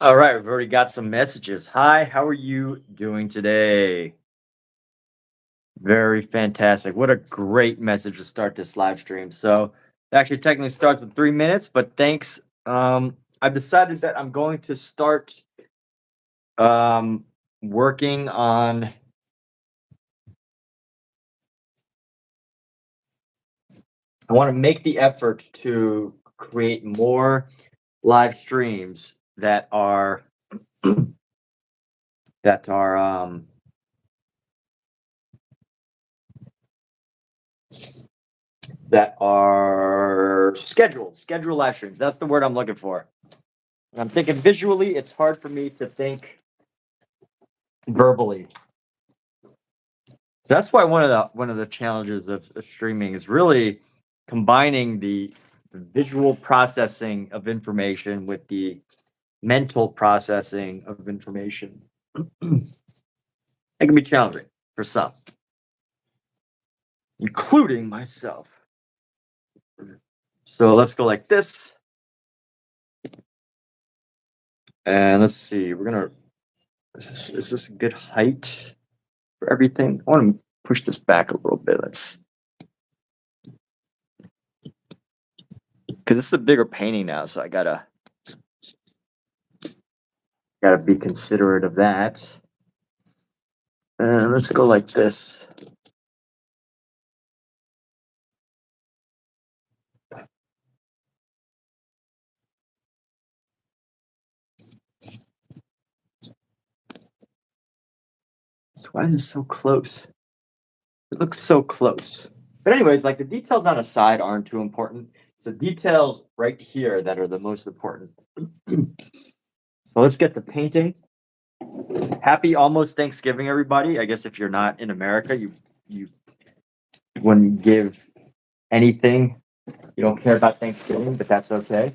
All right, we've already got some messages. Hi, how are you doing today? Very fantastic. What a great message to start this live stream. So, it actually technically starts in 3 minutes, but thanks. I've decided that I'm going to start um, working on, I want to make the effort to create more live streams that are, scheduled live streams. That's the word I'm looking for. And I'm thinking visually, it's hard for me to think verbally. So that's why one of the challenges of streaming is really combining the visual processing of information with the mental processing of information. It can be challenging for some, including myself. So let's go like this. And let's see, is this a good height for everything? I want to push this back a little bit. Because this is a bigger painting now, so I gotta be considerate of that. And let's go like this. So why is it so close? It looks so close. But anyways, like the details on the side aren't too important. It's the details right here that are the most important. So let's get to painting. Happy almost Thanksgiving, everybody. I guess if you're not in America, you wouldn't give anything. You don't care about Thanksgiving, but that's okay.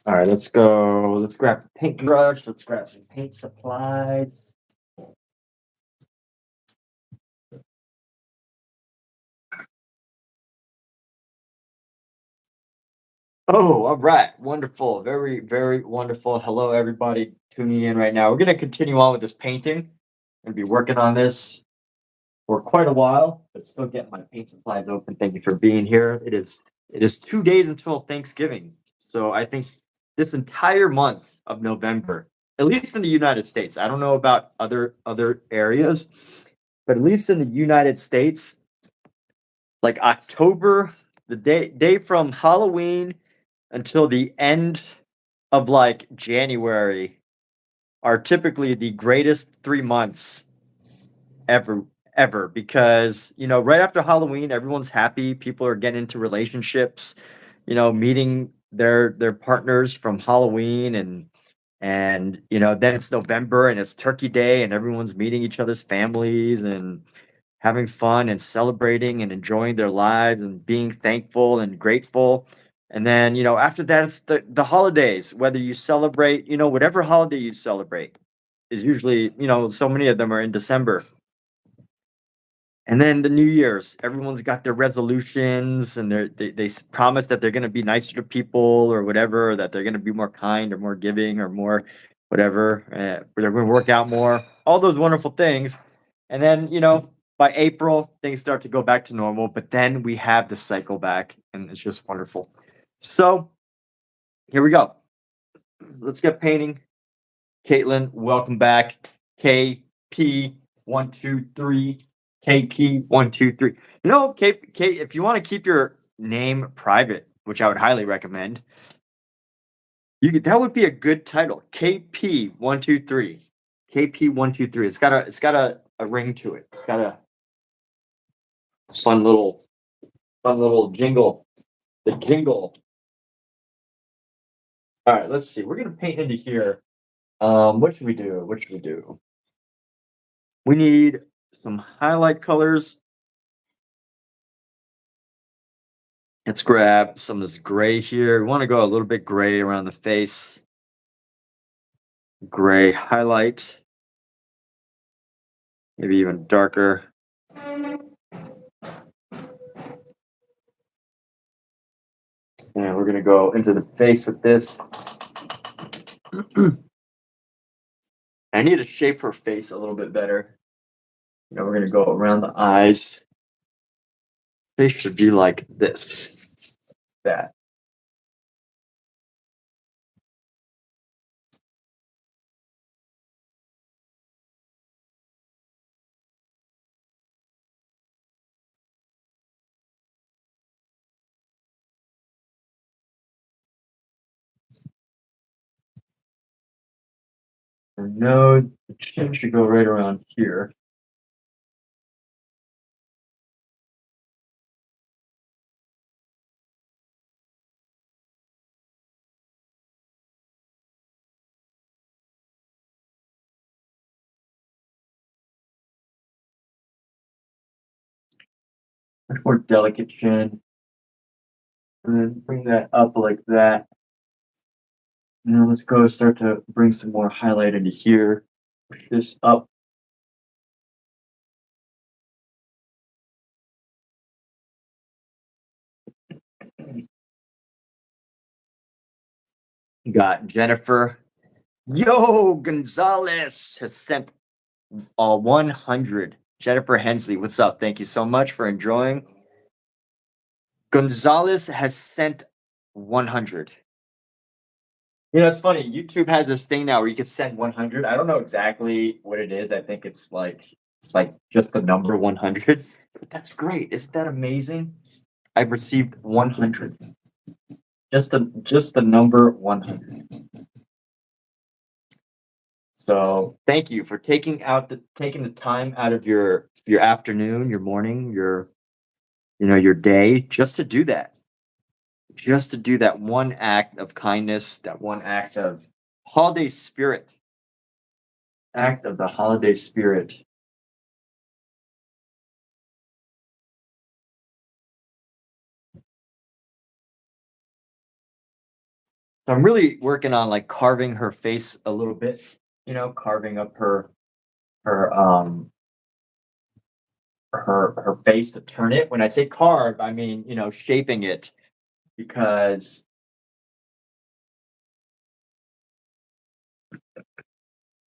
All right, let's go. Let's grab a paintbrush. Let's grab some paint supplies. Oh, all right. Wonderful. Very, very wonderful. Hello, everybody tuning in right now. We're going to continue on with this painting. I'm going to be working on this for quite a while, but still getting my paint supplies open. Thank you for being here. It is 2 days until Thanksgiving. So I think this entire month of November, at least in the United States, I don't know about other areas, but at least in the United States, like October, the day from Halloween until the end of like January are typically the greatest 3 months ever because right after Halloween everyone's happy, people are getting into relationships, meeting their partners from Halloween, and then it's November and it's Turkey Day and everyone's meeting each other's families and having fun and celebrating and enjoying their lives and being thankful and grateful. And then, after that, it's the holidays, whether you celebrate, whatever holiday you celebrate is usually, so many of them are in December. And then the New Year's, everyone's got their resolutions and they promise that they're going to be nicer to people or whatever, or that they're going to be more kind or more giving or more whatever, they're going to work out more, all those wonderful things. And then, by April, things start to go back to normal, but then we have the cycle back and it's just wonderful. So here we go. Let's get painting. Caitlin, welcome back. KP123. KP123. If you want to keep your name private, which I would highly recommend, that would be a good title. KP123. KP123. It's got a ring to it. It's got a fun little jingle. The jingle. All right, let's see. We're gonna paint into here. What should we do? What should we do? We need some highlight colors. Let's grab some of this gray here. We want to go a little bit gray around the face. Gray highlight. Maybe even darker. And we're gonna go into the face with this. I need to shape her face a little bit better. We're gonna go around the eyes. They should be like this. That. Her nose, the chin should go right around here. Much more delicate chin. And then bring that up like that. Now let's go start to bring some more highlight into here. Push this up. Got Jennifer. Yo, Gonzalez has sent 100. Jennifer Hensley, what's up? Thank you so much for enjoying. Gonzalez has sent 100. It's funny. YouTube has this thing now where you could send 100. I don't know exactly what it is. I think it's like just the number 100. But that's great. Isn't that amazing? I've received 100. Just the number 100. So thank you for taking the time out of your afternoon, your morning, your day just to do that. Just to do that one act of kindness, that one act of holiday spirit. Act of the holiday spirit. So I'm really working on like carving her face a little bit, carving up her her face to turn it. When I say carve, I mean, shaping it because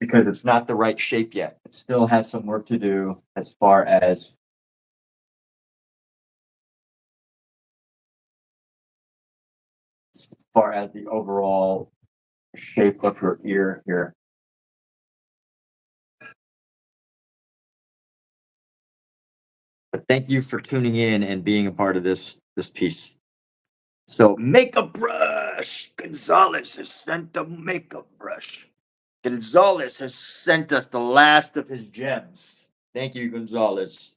it's not the right shape yet. It still has some work to do as far as the overall shape of her ear here. But thank you for tuning in and being a part of this piece. So makeup brush. Gonzalez has sent the makeup brush. Gonzalez has sent us the last of his gems. Thank you, Gonzalez.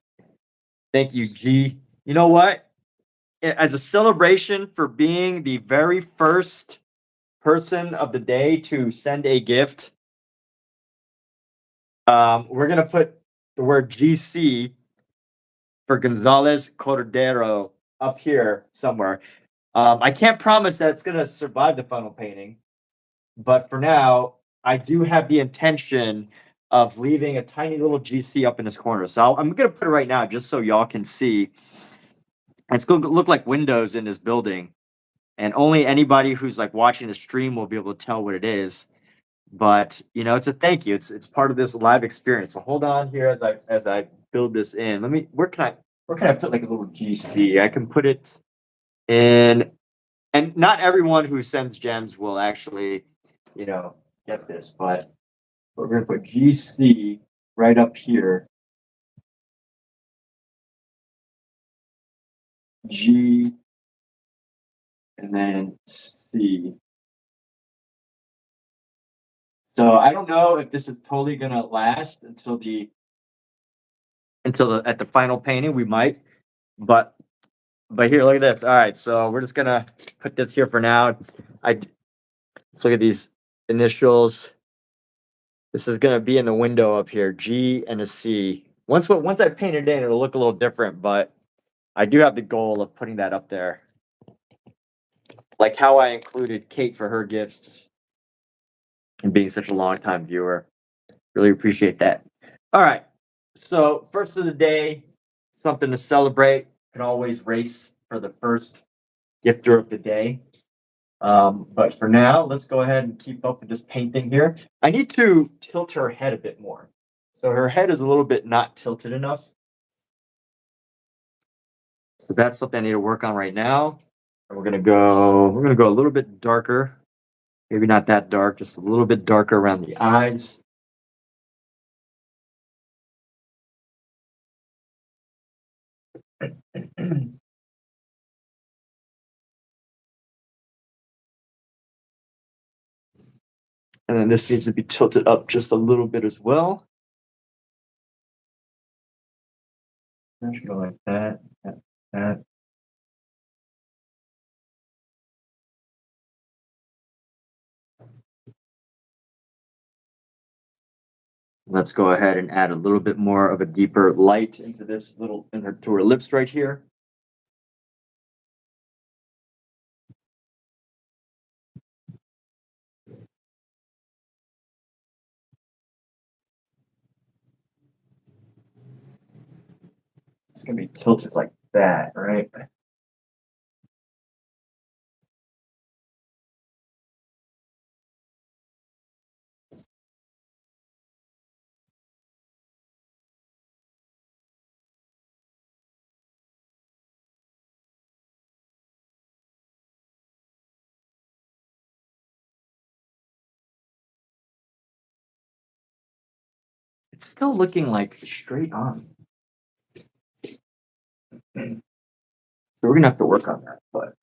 Thank you, G. You know what? As a celebration for being the very first person of the day to send a gift, we're gonna put the word GC for Gonzalez Cordero up here somewhere. I can't promise that it's gonna survive the funnel painting, but for now, I do have the intention of leaving a tiny little GC up in this corner. So I'm gonna put it right now just so y'all can see. It's gonna look like windows in this building, and only anybody who's like watching the stream will be able to tell what it is. But it's a thank you. It's part of this live experience. So hold on here as I build this in. Where can I put like a little GC? I can put it in, and not everyone who sends gems will actually, get this, but we're gonna put GC right up here. G and then C. So I don't know if this is totally gonna last until at the final painting. We might, but here, look at this. All right, so we're just gonna put this here for now. Let's look at these initials. This is gonna be in the window up here, G and a C. Once I paint it in, it'll look a little different, but I do have the goal of putting that up there. Like how I included Kate for her gifts and being such a long time viewer. Really appreciate that. All right. So first of the day, something to celebrate. Can always race for the first gifter of the day. But for now, let's go ahead and keep up with this painting here. I need to tilt her head a bit more. So her head is a little bit not tilted enough. So that's something I need to work on right now. And we're gonna go a little bit darker. Maybe not that dark, just a little bit darker around the eyes. And then this needs to be tilted up just a little bit as well. I should go like that, that. Let's go ahead and add a little bit more of a deeper light into this little, to her lips right here. It's gonna be tilted like that, right? It's still looking like straight on. So we're gonna have to work on that, but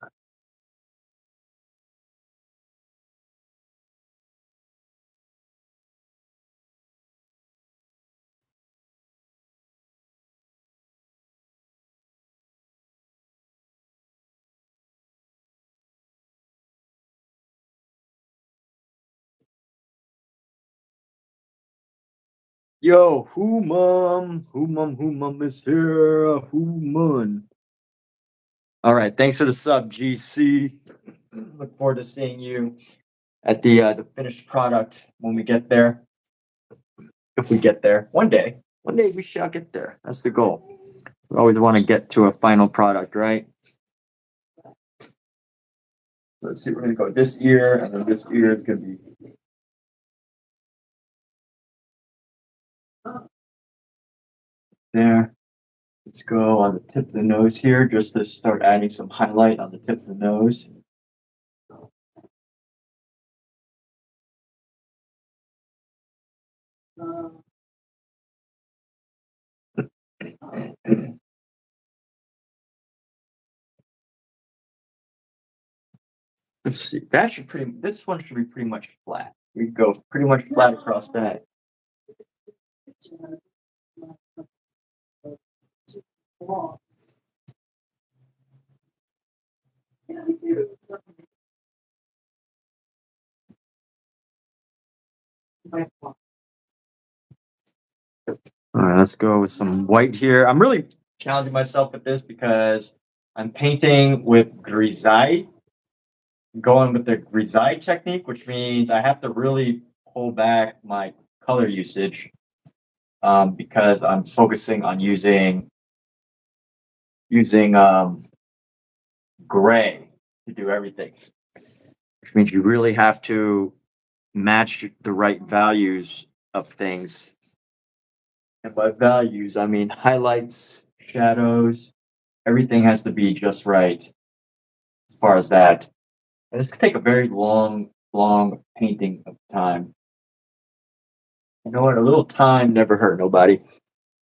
yo, who mum is here, who mun. All right, thanks for the sub, GC. Look forward to seeing you at the finished product when we get there. If we get there, one day we shall get there. That's the goal. We always want to get to a final product, right? Let's see, we're gonna go this ear, and then this ear is gonna be there. Let's go on the tip of the nose here, just to start adding some highlight on the tip of the nose. Let's see. This one should be pretty much flat. We go pretty much flat across that. All right, let's go with some white here. I'm really challenging myself with this because I'm painting with grisaille, going with the grisaille technique, which means I have to really pull back my color usage because I'm focusing on using gray to do everything, which means you really have to match the right values of things. And by values, I mean highlights, shadows, everything has to be just right as far as that. And this could take a very long painting of time. You know what? A little time never hurt nobody.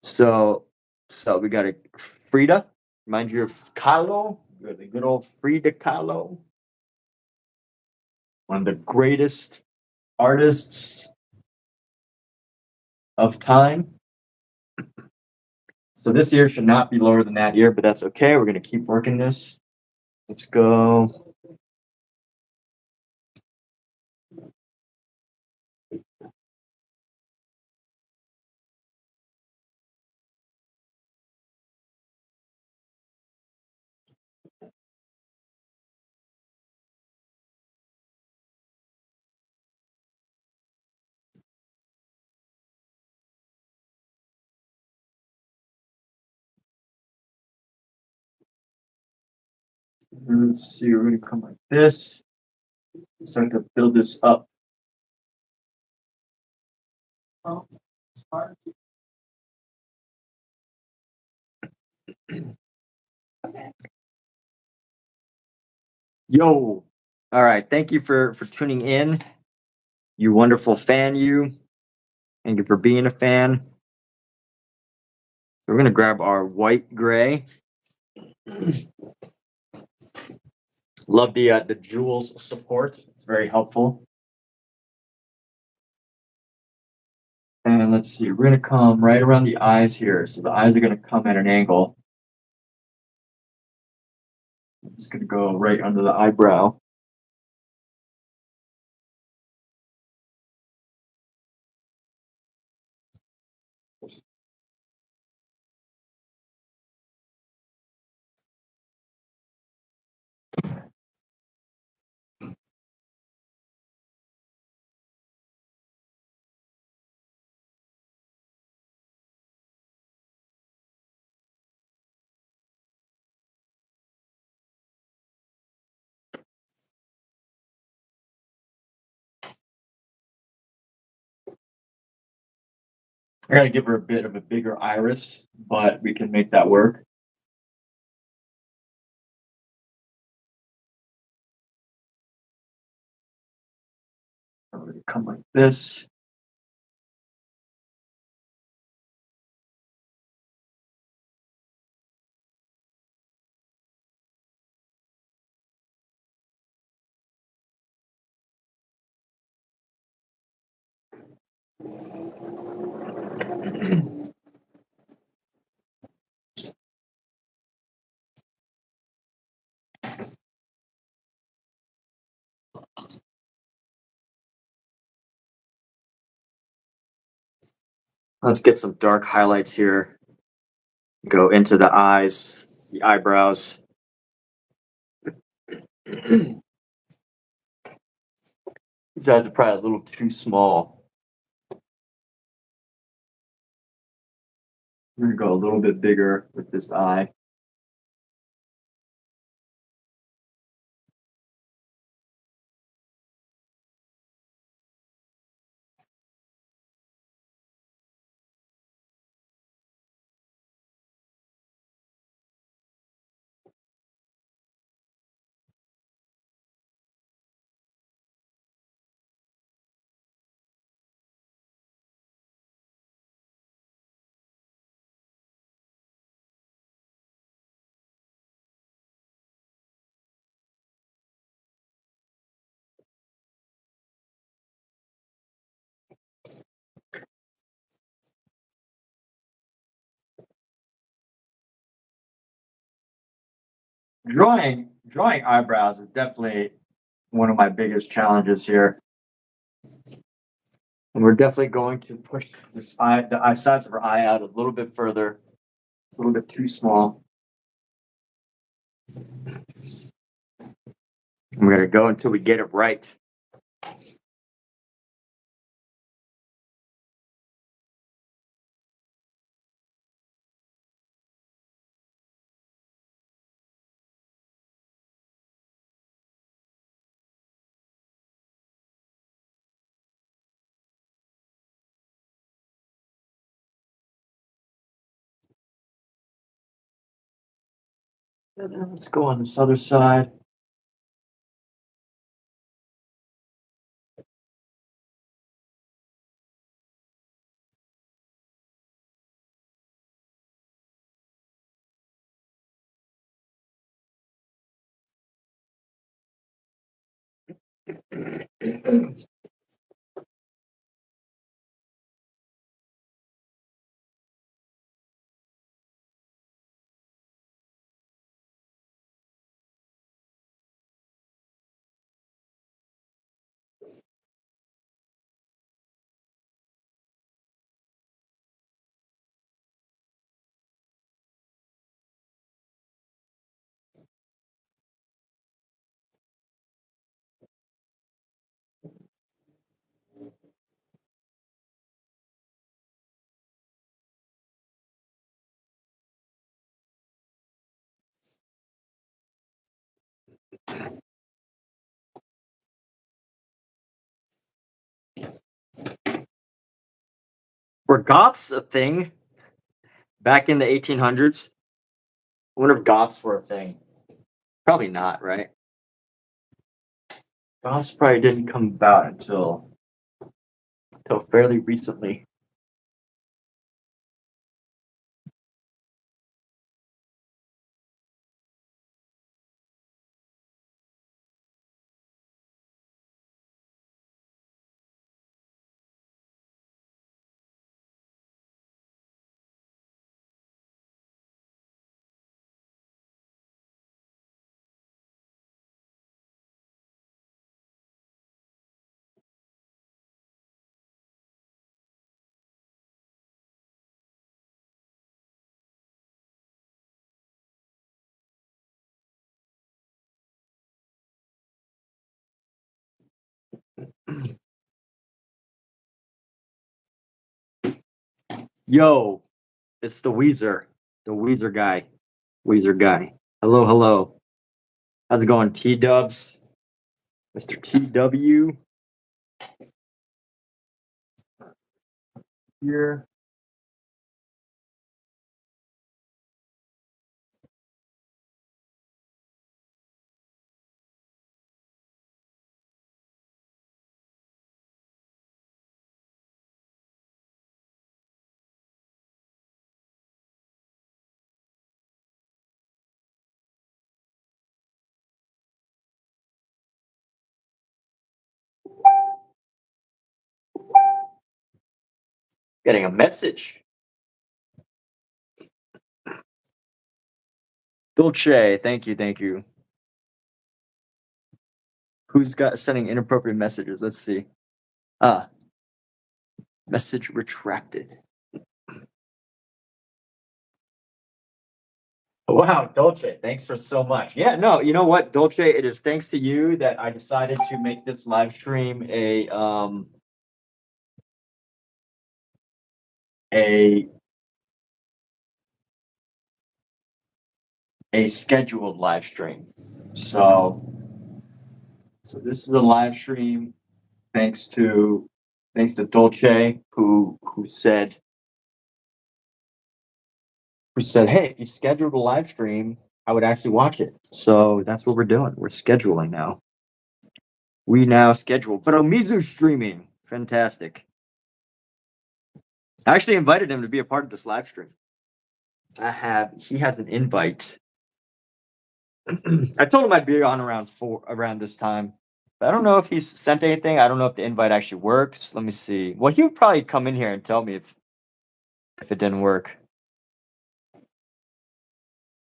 So, so we got a Frida. Remind you of Kahlo, the good old Frida Kahlo, one of the greatest artists of time. So this ear should not be lower than that ear, but that's okay. We're gonna keep working this. Let's go. Let's see, we're gonna come like this. Start to build this up. Yo. All right. Thank you for tuning in. You wonderful fan, you. Thank you for being a fan. We're gonna grab our white gray. Love the jewels support. It's very helpful. And let's see, we're gonna come right around the eyes here. So the eyes are gonna come at an angle. It's gonna go right under the eyebrow. I gotta give her a bit of a bigger iris, but we can make that work. I'm gonna come like this. Let's get some dark highlights here. Go into the eyes, the eyebrows. These eyes are probably a little too small. We're gonna go a little bit bigger with this eye. Drawing eyebrows is definitely one of my biggest challenges here. And we're definitely going to push the eye sides of her eye out a little bit further. It's a little bit too small. And we're gonna go until we get it right. And then let's go on this other side. Were goths a thing back in the 1800s? I wonder if goths were a thing. Probably not, right? Goths probably didn't come about until fairly recently. Yo, it's the Weezer guy, Weezer guy. Hello, hello. How's it going, T Dubs, Mr. TW here? Getting a message. Dolce, thank you, thank you. Who's got sending inappropriate messages? Let's see. Ah, message retracted. Wow, Dolce, thanks for so much. Yeah, no, you know what, Dolce, it is thanks to you that I decided to make this live stream a a scheduled live stream. So this is a live stream thanks to Dolce who said, hey, if you scheduled a live stream, I would actually watch it. So that's what we're doing. We're scheduling now. We now schedule. But Omizu's streaming. Fantastic. I actually invited him to be a part of this live stream. He has an invite. I told him I'd be on around this time. But I don't know if he's sent anything. I don't know if the invite actually works. Let me see. Well, he would probably come in here and tell me if it didn't work.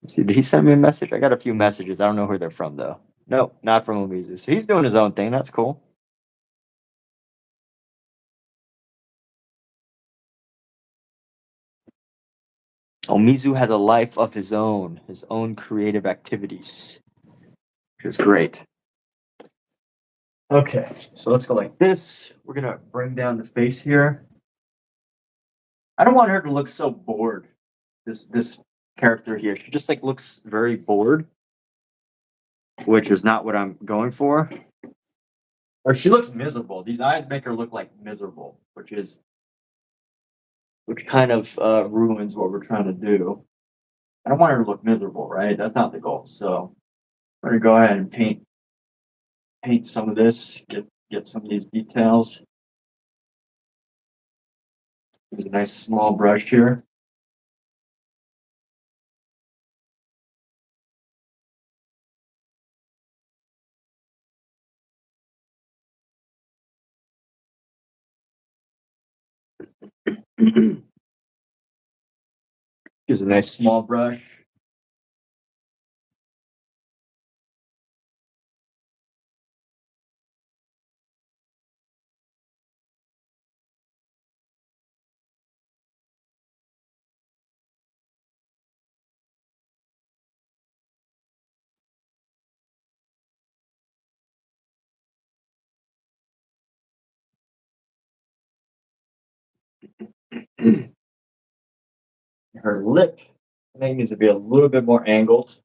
Let's see, did he send me a message? I got a few messages. I don't know who they're from though. Nope, not from Omizu. So he's doing his own thing. That's cool. Omizu has a life of his own creative activities, which is great. Okay, so let's go like this. We're gonna bring down the face here. I don't want her to look so bored. This character here, she just like looks very bored, which is not what I'm going for. Or she looks miserable. These eyes make her look like miserable, which kind of ruins what we're trying to do. I don't want her to look miserable, right? That's not the goal. So we're gonna go ahead and paint some of this, get some of these details. Use a nice small brush here. Use a nice small brush. Her lip, I think, needs to be a little bit more angled.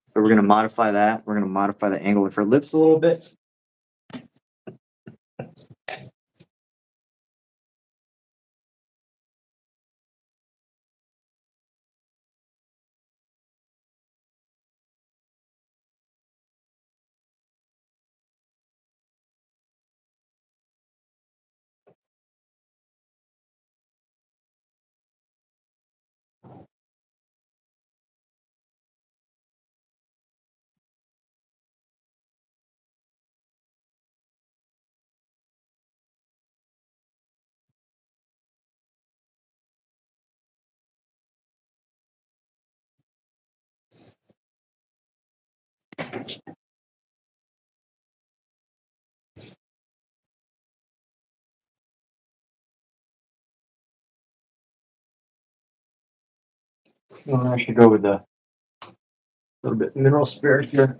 So we're gonna modify that. We're gonna modify the angle of her lips a little bit. I should go with a little bit mineral spirit here.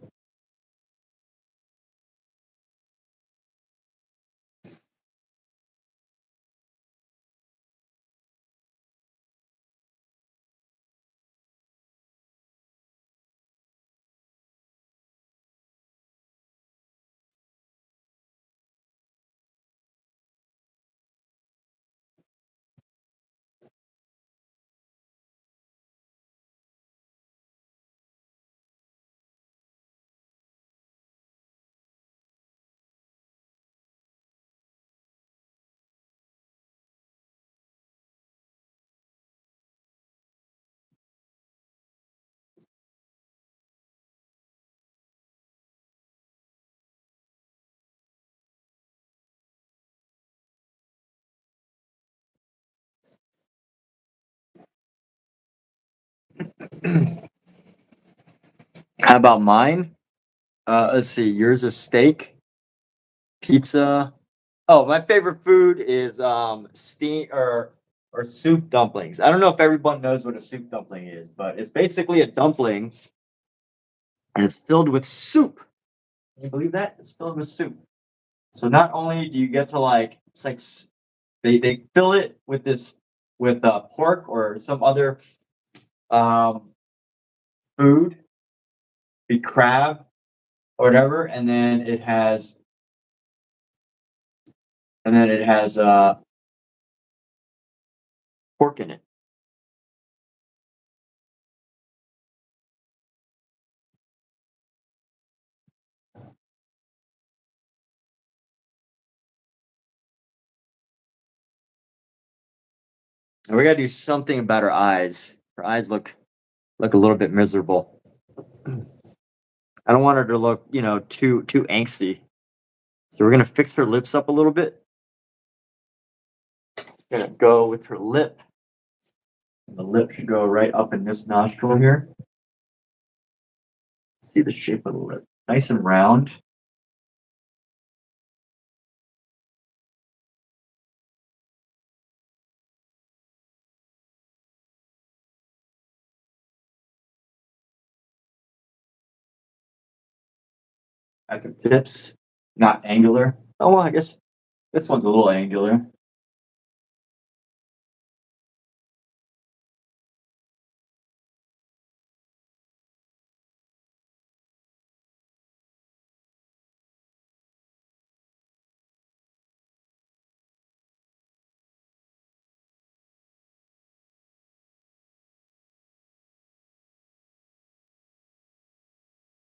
How about mine? Let's see. Yours is steak, pizza. Oh, my favorite food is steam or soup dumplings. I don't know if everyone knows what a soup dumpling is, but it's basically a dumpling and it's filled with soup. Can you believe that? It's filled with soup. So not only do you get to like it's like they fill it with this with pork or some other um food, be crab or whatever, and then it has pork in it. And we gotta do something about her eyes. Her eyes look a little bit miserable. I don't want her to look, too angsty. So we're gonna fix her lips up a little bit. Gonna go with her lip. And the lip should go right up in this nostril here. See the shape of the lip. Nice and round. At the tips, not angular. Oh well, I guess this one's a little angular.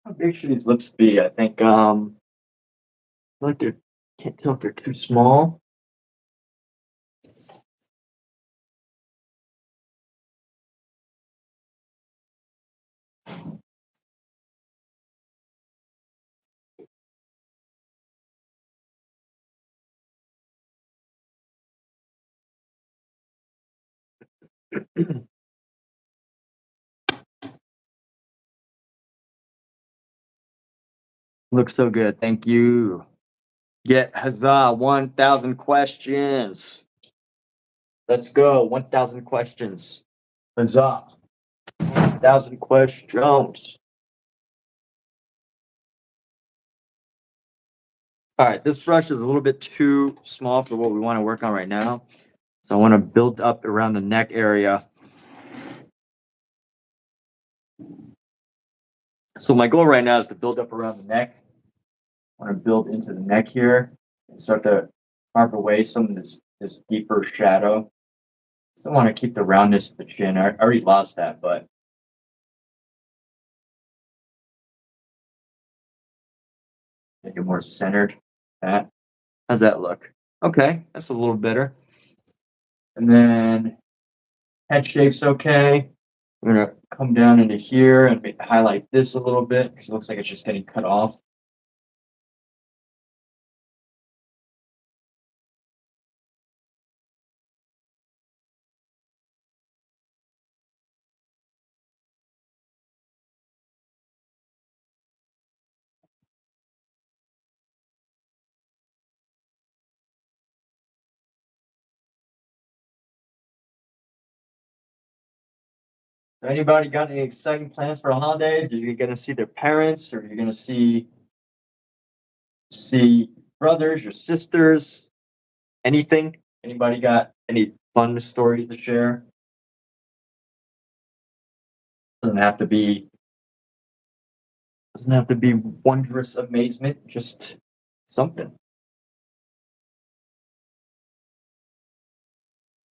How big should these lips be? I think I feel like they're can't tell if they're too small. Looks so good. Thank you. Get huzzah, 1,000 questions. Let's go. 1,000 questions. Huzzah. 1,000 questions. All right, this brush is a little bit too small for what we want to work on right now. So I want to build up around the neck area. So my goal right now is to build up around the neck. I want to build into the neck here and start to carve away some of this deeper shadow. Still want to keep the roundness of the chin. I already lost that, but make it more centered. That. How's that look? Okay, that's a little better. And then head shape's okay. I'm gonna come down into here and highlight this a little bit because it looks like it's just getting cut off. Anybody got any exciting plans for the holidays? Are you gonna see their parents, or are you gonna see brothers, your sisters? Anything? Anybody got any fun stories to share? Doesn't have to be doesn't have to be wondrous amazement, just something.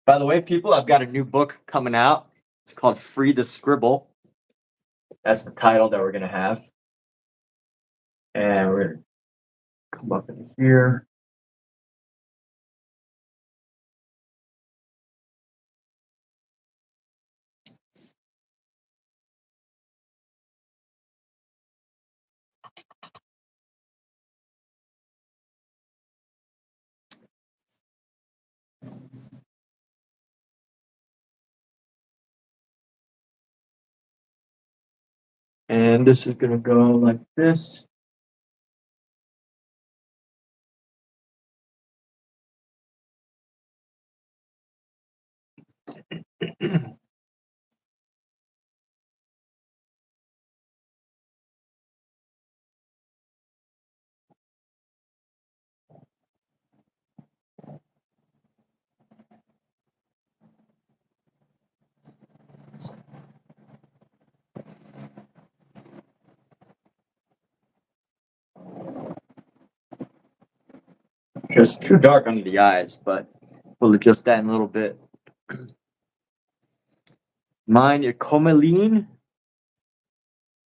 By the way, people, I've got a new book coming out. It's called Free the Scribble. That's the title that we're gonna have. And we're gonna come up in here. And this is gonna go like this. Just too dark under the eyes, but we'll adjust that in a little bit. Mine, your Comeline.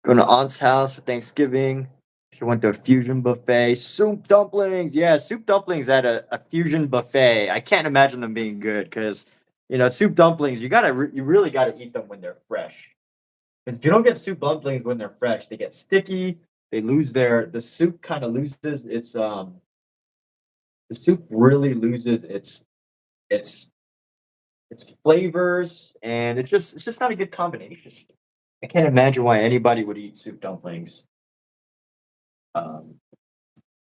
Going to aunt's house for Thanksgiving. She went to a fusion buffet. Soup dumplings. Yeah, soup dumplings at a fusion buffet. I can't imagine them being good because soup dumplings, you really gotta eat them when they're fresh. Because if you don't get soup dumplings when they're fresh, they get sticky. They lose the soup kind of loses the soup really loses its its flavors, and it's just not a good combination. I can't imagine why anybody would eat soup dumplings. Um,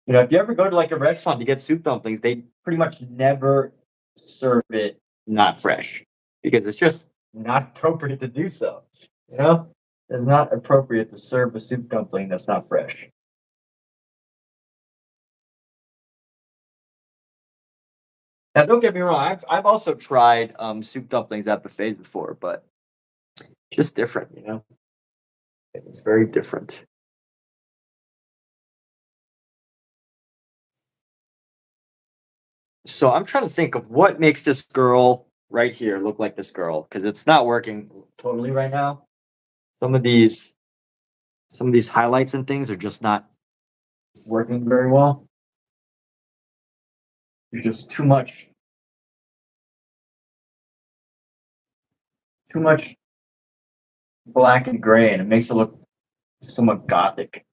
if you ever go to like a restaurant to get soup dumplings, they pretty much never serve it not fresh because it's just not appropriate to do so. You know, it's not appropriate to serve a soup dumpling that's not fresh. Now, don't get me wrong, I've also tried soup dumplings at buffets before, but just different. It's very different. So I'm trying to think of what makes this girl right here look like this girl because it's not working totally right now. Some of these some of these highlights and things are just not working very well. There's just too much black and gray, and it makes it look somewhat gothic.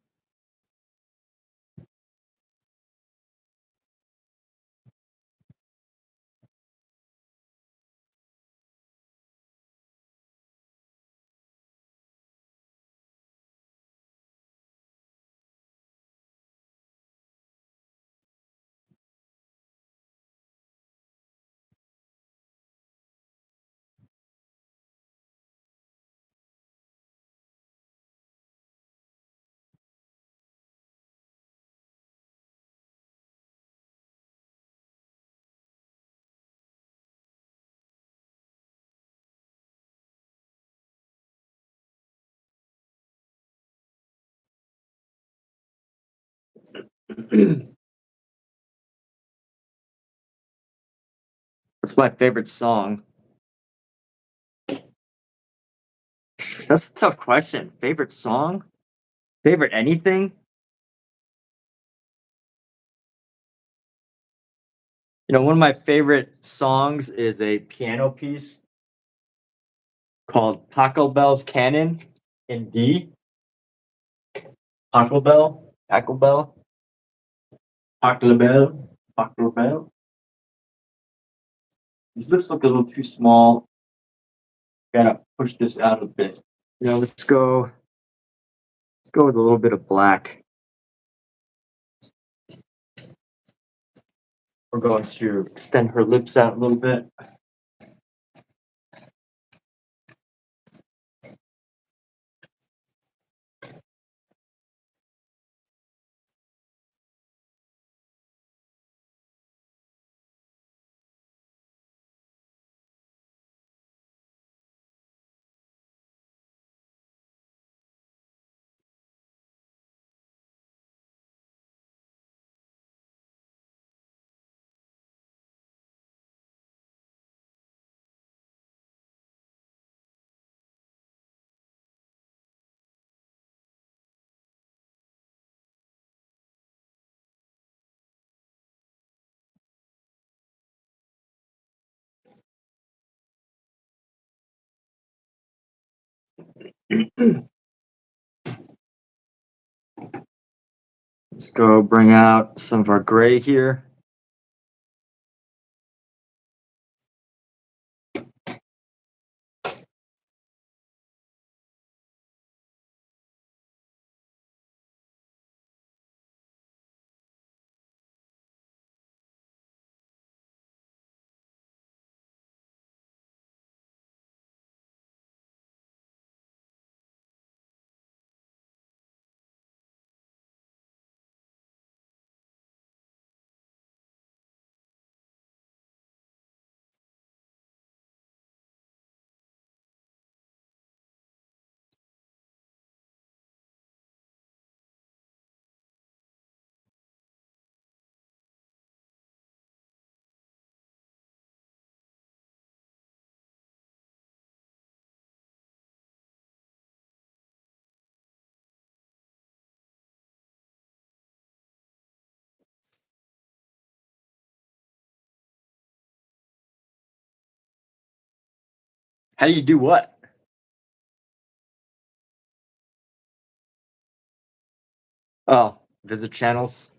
That's my favorite song. That's a tough question. Favorite song? Favorite anything? One of my favorite songs is a piano piece called Paco Bell's Canon in D. Paco Bell, Paco Bell, Paco Bell. These lips look a little too small. Gotta push this out a bit. Let's go with a little bit of black. We're going to extend her lips out a little bit. Let's go bring out some of our gray here. How do you do what? Oh, visit channels.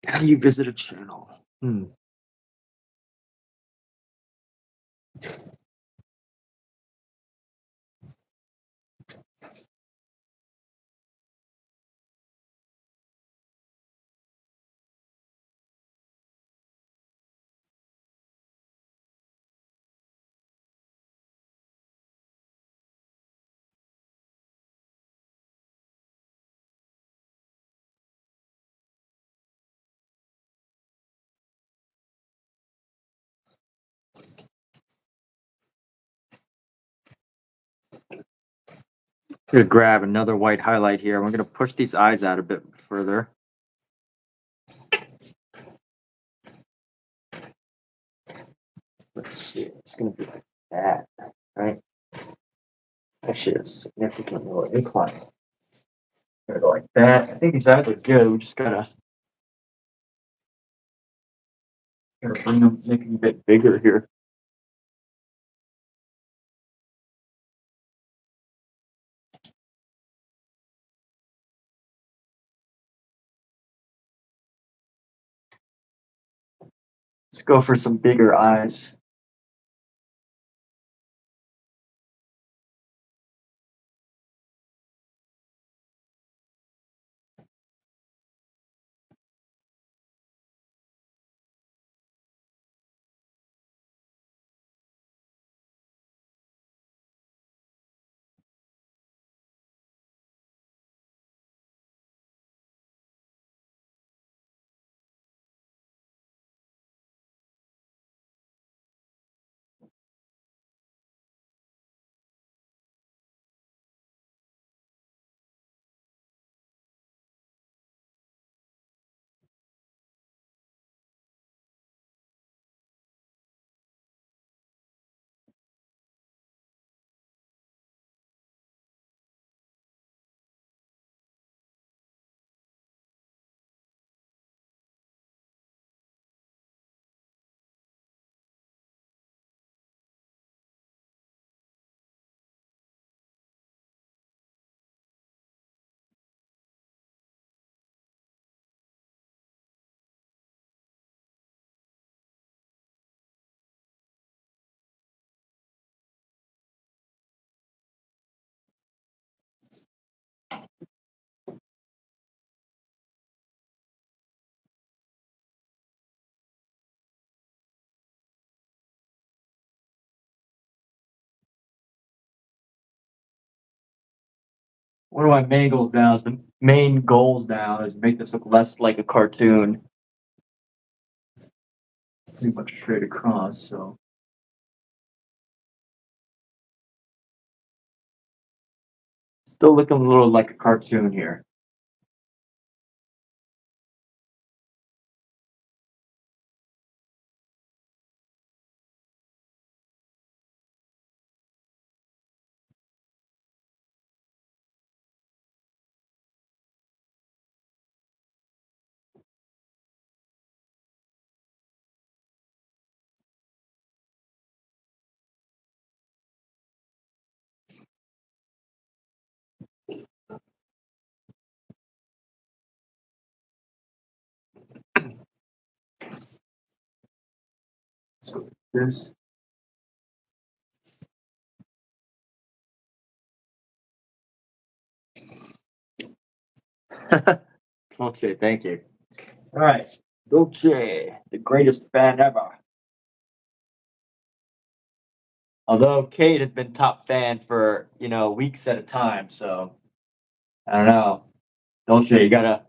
How do you visit a channel? Hmm. Gonna grab another white highlight here. We're gonna push these eyes out a bit further. Let's see. It's gonna be like that, right? Actually, a significant little incline. Gonna go like that. I think these eyes look good. We just gotta bring them, make them a bit bigger here. Let's go for some bigger eyes. One of my main goals now is make this look less like a cartoon, pretty much straight across. So still looking a little like a cartoon here. This. Okay, thank you. All right. Okay, the greatest band ever. Although Kate has been top fan for, weeks at a time, so I don't know. Dolce, you got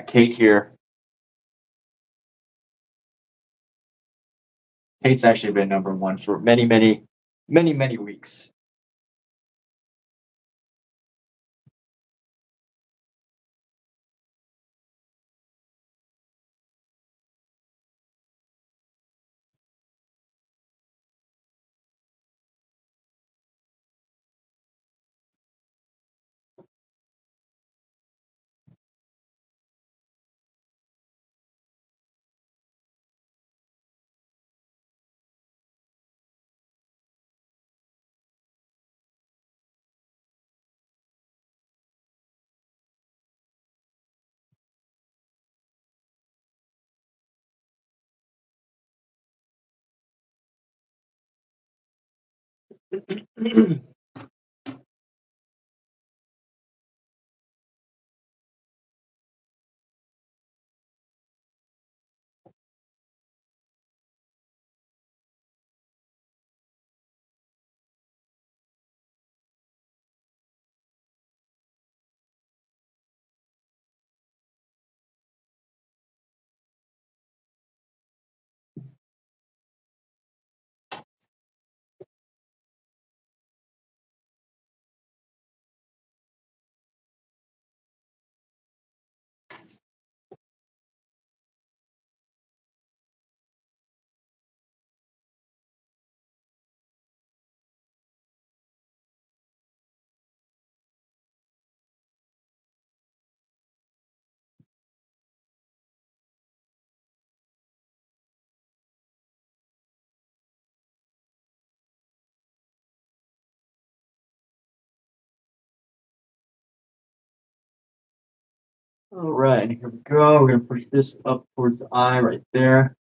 Kate here. Kate's actually been number one for many, many, many, many weeks. All right, here we go. We're gonna push this up towards the eye right there.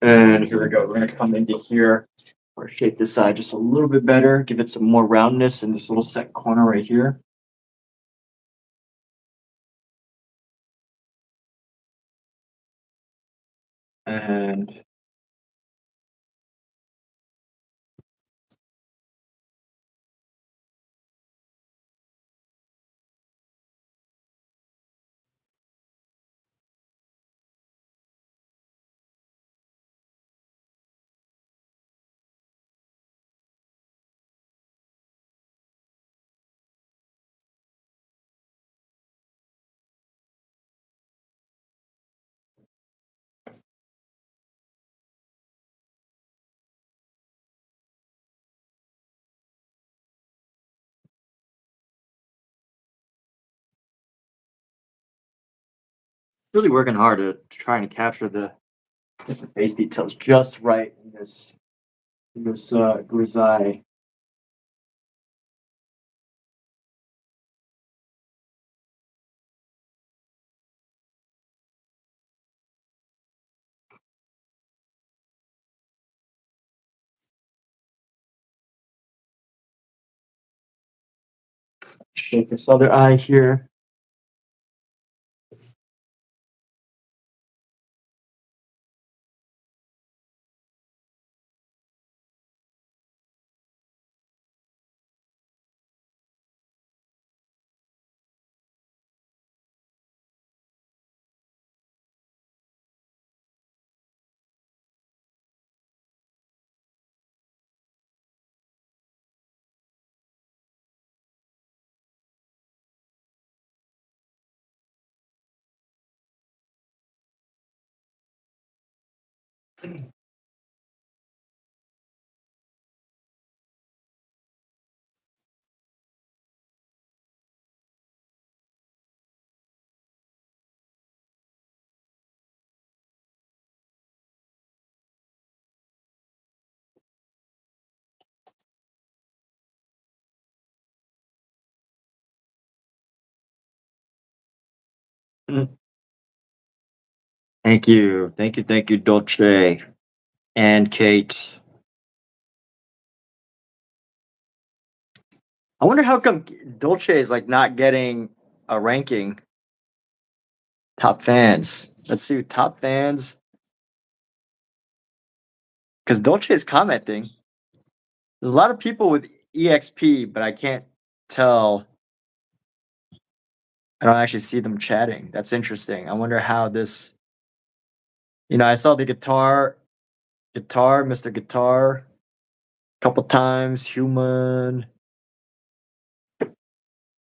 And here we go. We're gonna come into here. Or shape this side just a little bit better. Give it some more roundness in this little set corner right here. And really working hard to try and capture the face details just right in this grisaille. Shape this other eye here. Thank you. Thank you. Thank you, Dolce and Kate. I wonder how come Dolce is like not getting a ranking. Top fans. Let's see, top fans. Because Dolce is commenting. There's a lot of people with EXP, but I can't tell. I don't actually see them chatting. That's interesting. I wonder how this. I saw the Mr. Guitar, a couple times. Human.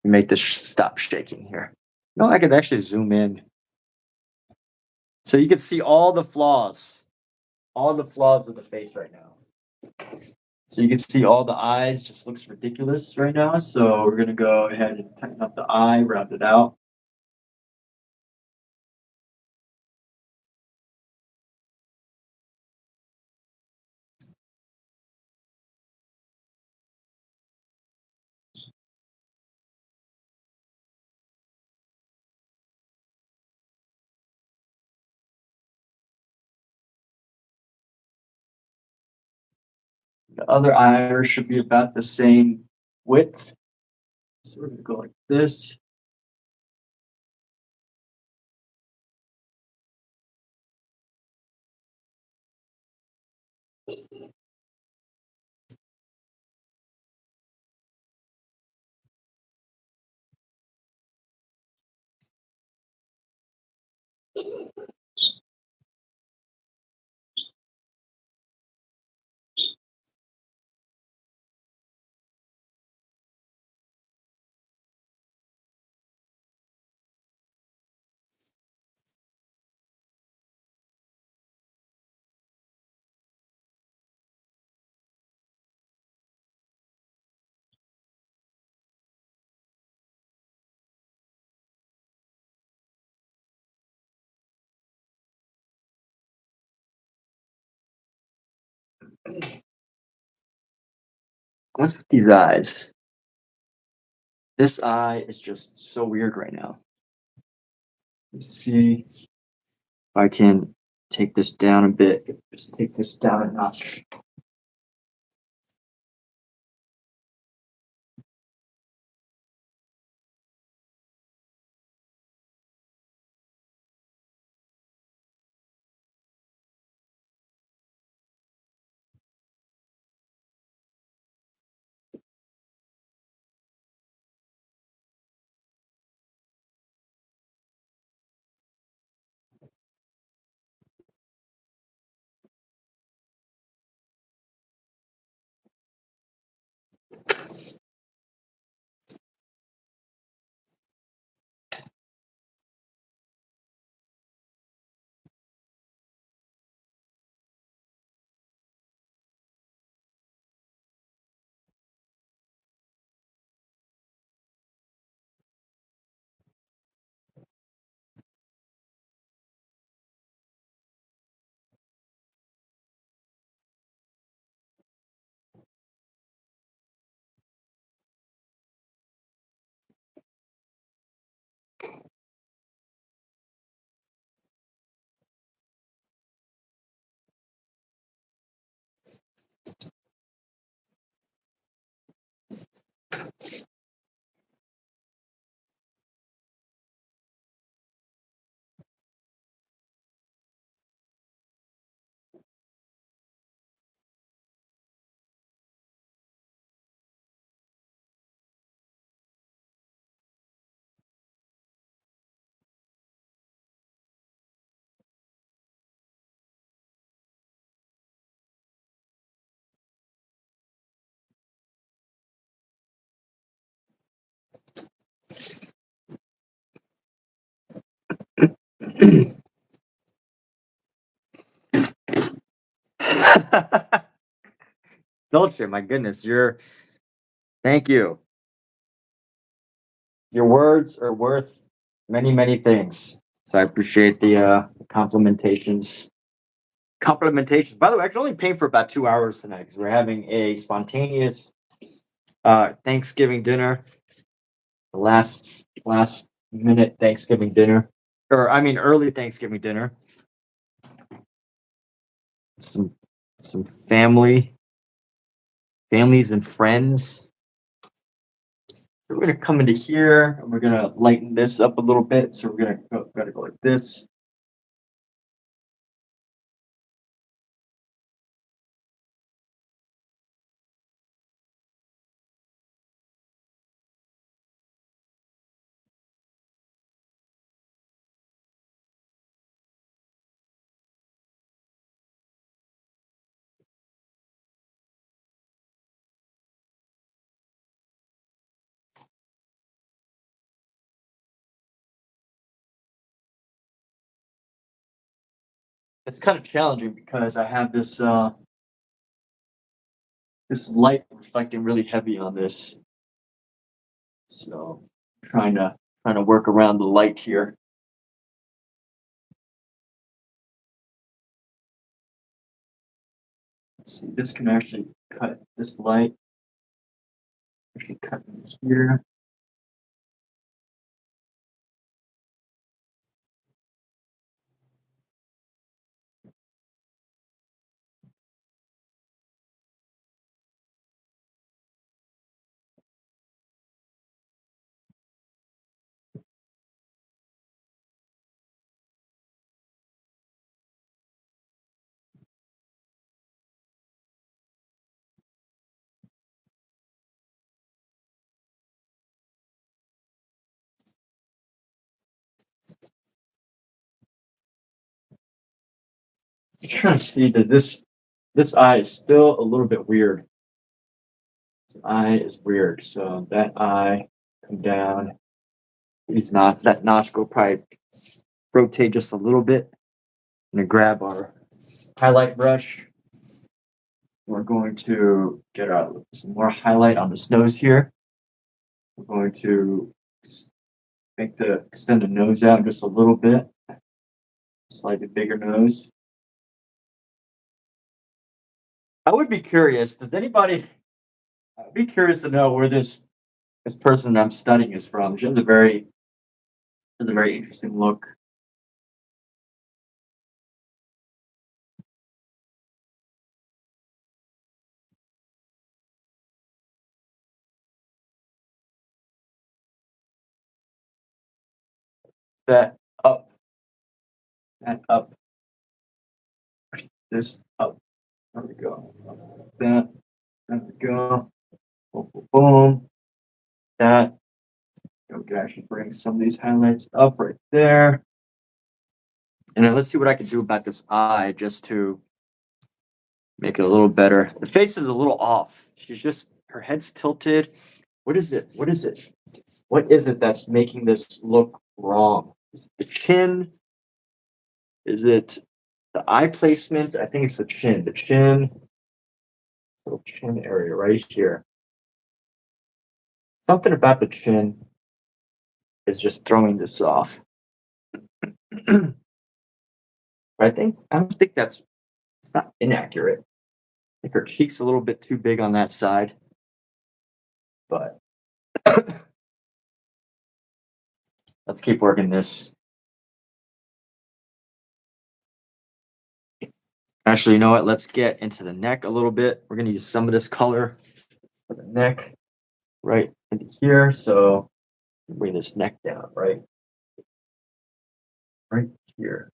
Make this stop shaking here. No, I could actually zoom in. So you can see all the flaws of the face right now. So you can see all the eyes just looks ridiculous right now. So we're gonna go ahead and tighten up the eye, round it out. The other iris should be about the same width. So we're gonna go like this. What's with these eyes? This eye is just so weird right now. Let's see if I can take this down a bit. Just take this down a notch. Dolce, my goodness, thank you. Your words are worth many, many things. So I appreciate the complimentations. Complimentations. By the way, I can only paint for about 2 hours tonight because we're having a spontaneous Thanksgiving dinner. The last minute Thanksgiving dinner, or I mean early Thanksgiving dinner. Some some families and friends. So we're gonna come into here and we're gonna lighten this up a little bit. So we're gonna go like this. It's kind of challenging because I have this light reflecting really heavy on this. So trying to work around the light here. Let's see, this can actually cut this light. Actually cut in here. I'm trying to see, does this eye is still a little bit weird. This eye is weird. So that eye come down. He's not that nostril probably rotate just a little bit. I'm gonna grab our highlight brush. We're going to get some more highlight on this nose here. We're going to extend the nose out just a little bit. Slightly bigger nose. I would be curious. Does anybody? I'd be curious to know where this person I'm studying is from. She has a very interesting look. That up, that up, this up. There we go. That. There we go. Boom, boom, boom. That. We can actually bring some of these highlights up right there. And then let's see what I can do about this eye just to make it a little better. The face is a little off. Her head's tilted. What is it? What is it? What is it that's making this look wrong? Is it the chin? Is it the eye placement? I think it's the chin. The chin, little chin area right here. Something about the chin is just throwing this off. But I don't think it's not inaccurate. I think her cheek's a little bit too big on that side. But let's keep working this. Actually, you know what? Let's get into the neck a little bit. We're gonna use some of this color for the neck right into here. So bring this neck down, right here.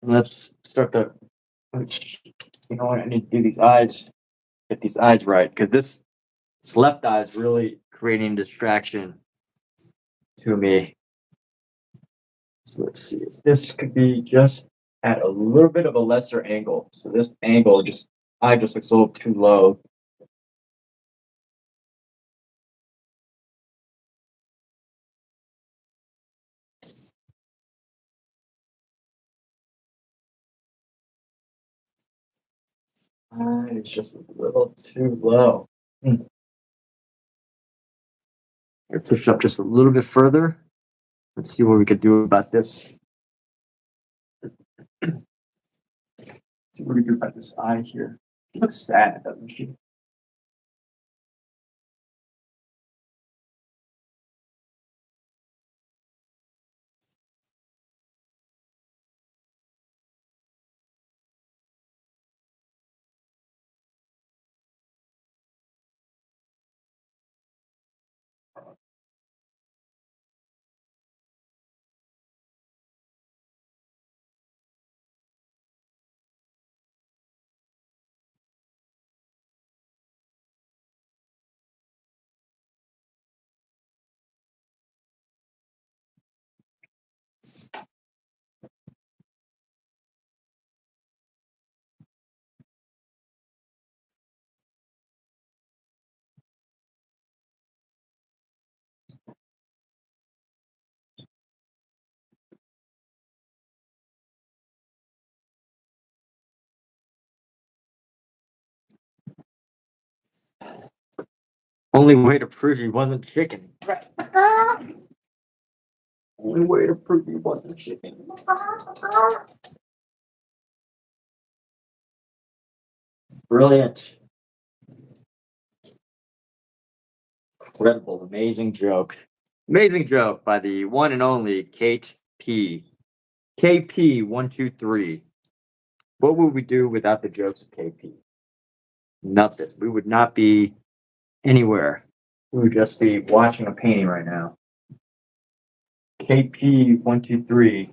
Let's start the. You know what? I need to do these eyes. Get these eyes right because this left eye is really creating distraction to me. So let's see. This could be just at a little bit of a lesser angle. So this angle just eye just looks a little too low. It's just a little too low. I push up just a little bit further. Let's see what we could do about this. See what we do about this eye here. She looks sad, doesn't she? Only way to prove he wasn't chicken. Right. Only way to prove he wasn't chicken. Brilliant. Incredible. Amazing joke. Amazing joke by the one and only Kate P. KP123. What would we do without the jokes of KP? Nothing. We would not be anywhere. We would just be watching a painting right now. KP123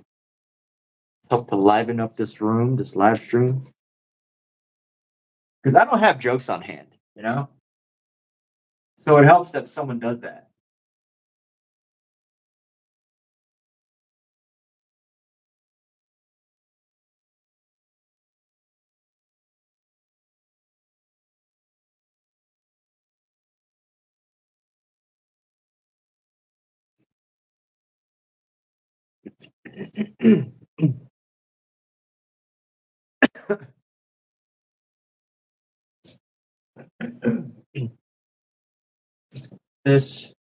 help to liven up this room, this live stream. Because I don't have jokes on hand, you know? So it helps that someone does that. This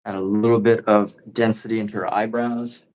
add a little bit of density into her eyebrows.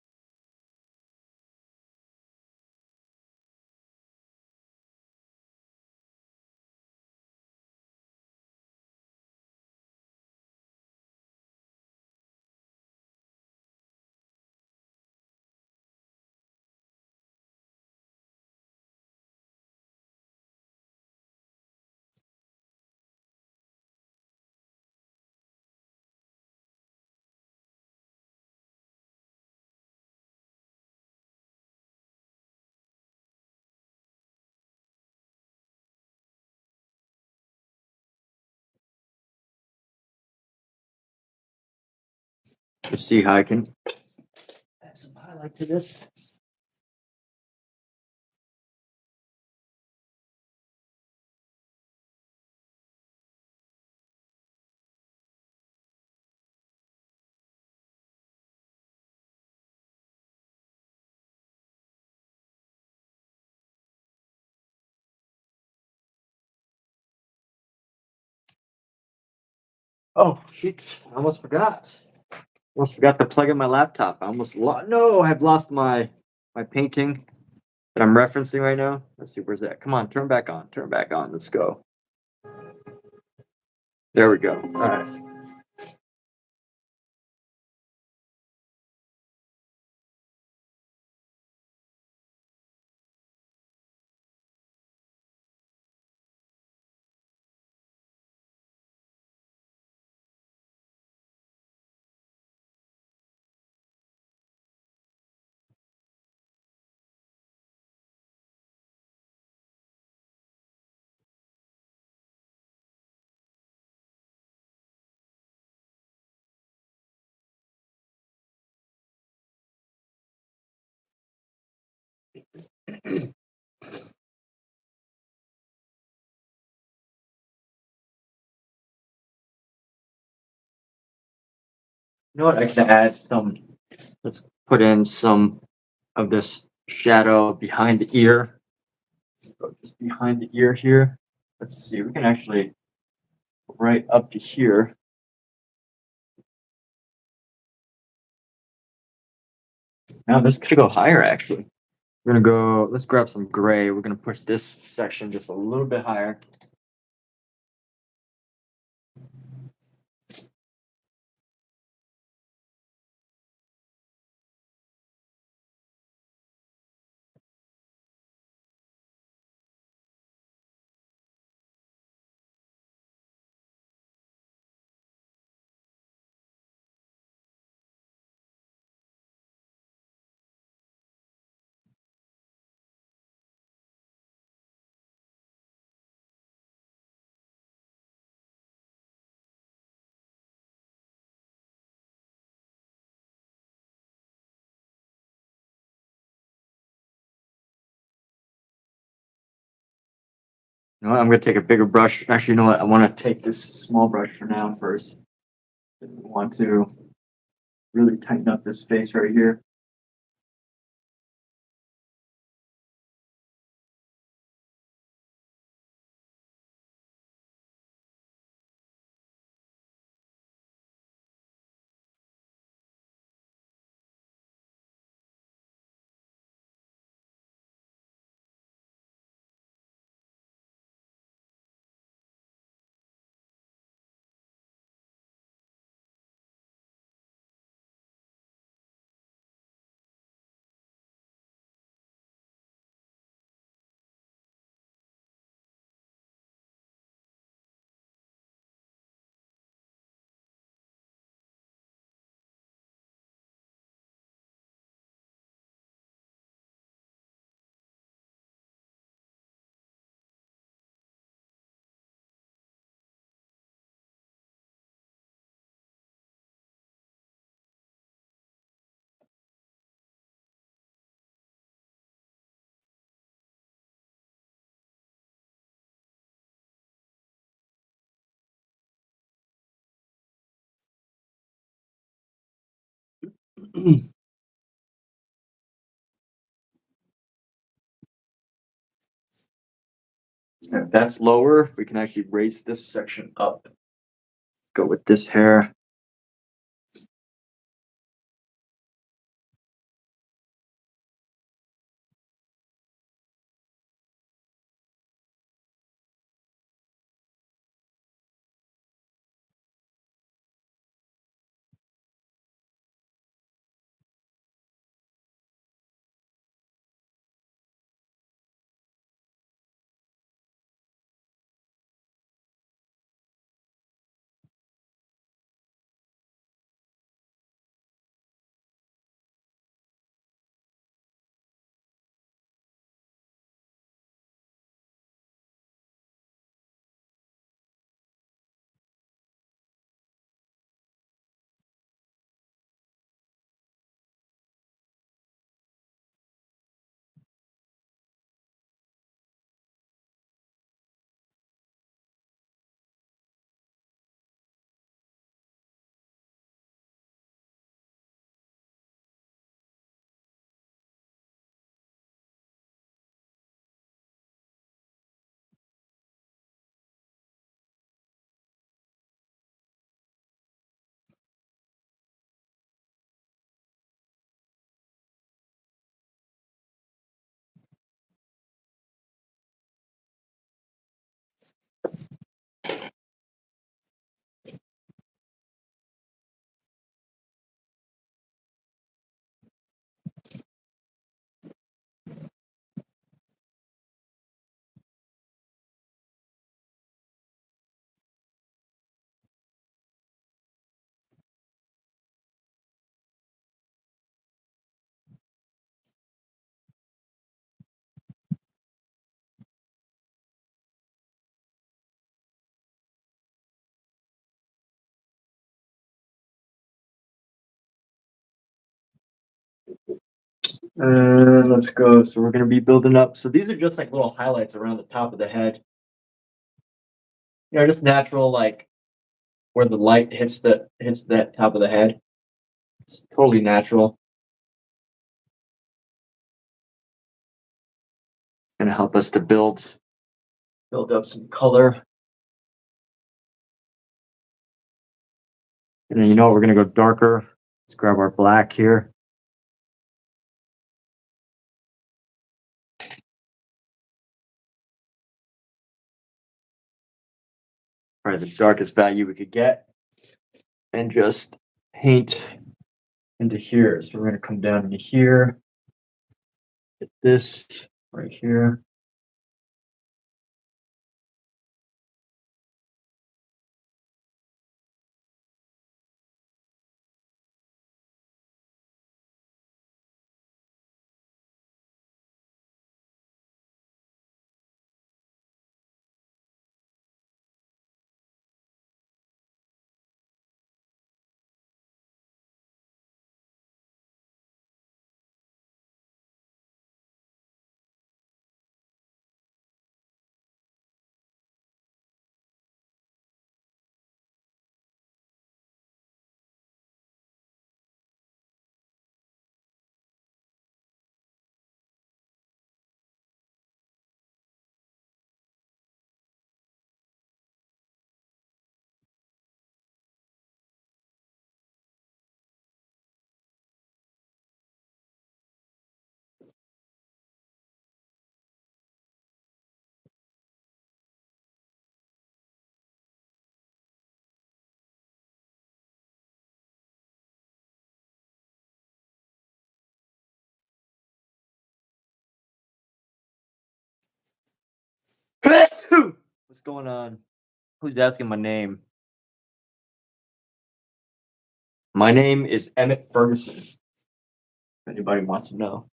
Let's see how I can add some highlight to this. Oh, shoot. I almost forgot. Almost forgot to plug in my laptop. I almost no, I've lost my painting that I'm referencing right now. Let's see, where's that? Come on, turn back on. Turn back on. Let's go. There we go. All right. You know what? I can add some. Let's put in some of this shadow behind the ear. Go just behind the ear here. Let's see. We can actually right up to here. Now this could go higher actually. We're gonna go. Let's grab some gray. We're gonna push this section just a little bit higher. You know what? I'm gonna take a bigger brush. Actually, you know what? I want to take this small brush for now first. I want to really tighten up this face right here. If that's lower, we can actually raise this section up. Go with this hair. And let's go. So we're going to be building up. So these are just like little highlights around the top of the head. Just natural, like where the light hits that top of the head. It's totally natural. Gonna help us to build up some color. And then we're gonna go darker. Let's grab our black here. Probably the darkest value we could get. And just paint into here. So we're gonna come down into here. Get this right here. What's going on? Who's asking my name? My name is Emmett Ferguson. If anybody wants to know.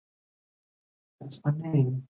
That's my name.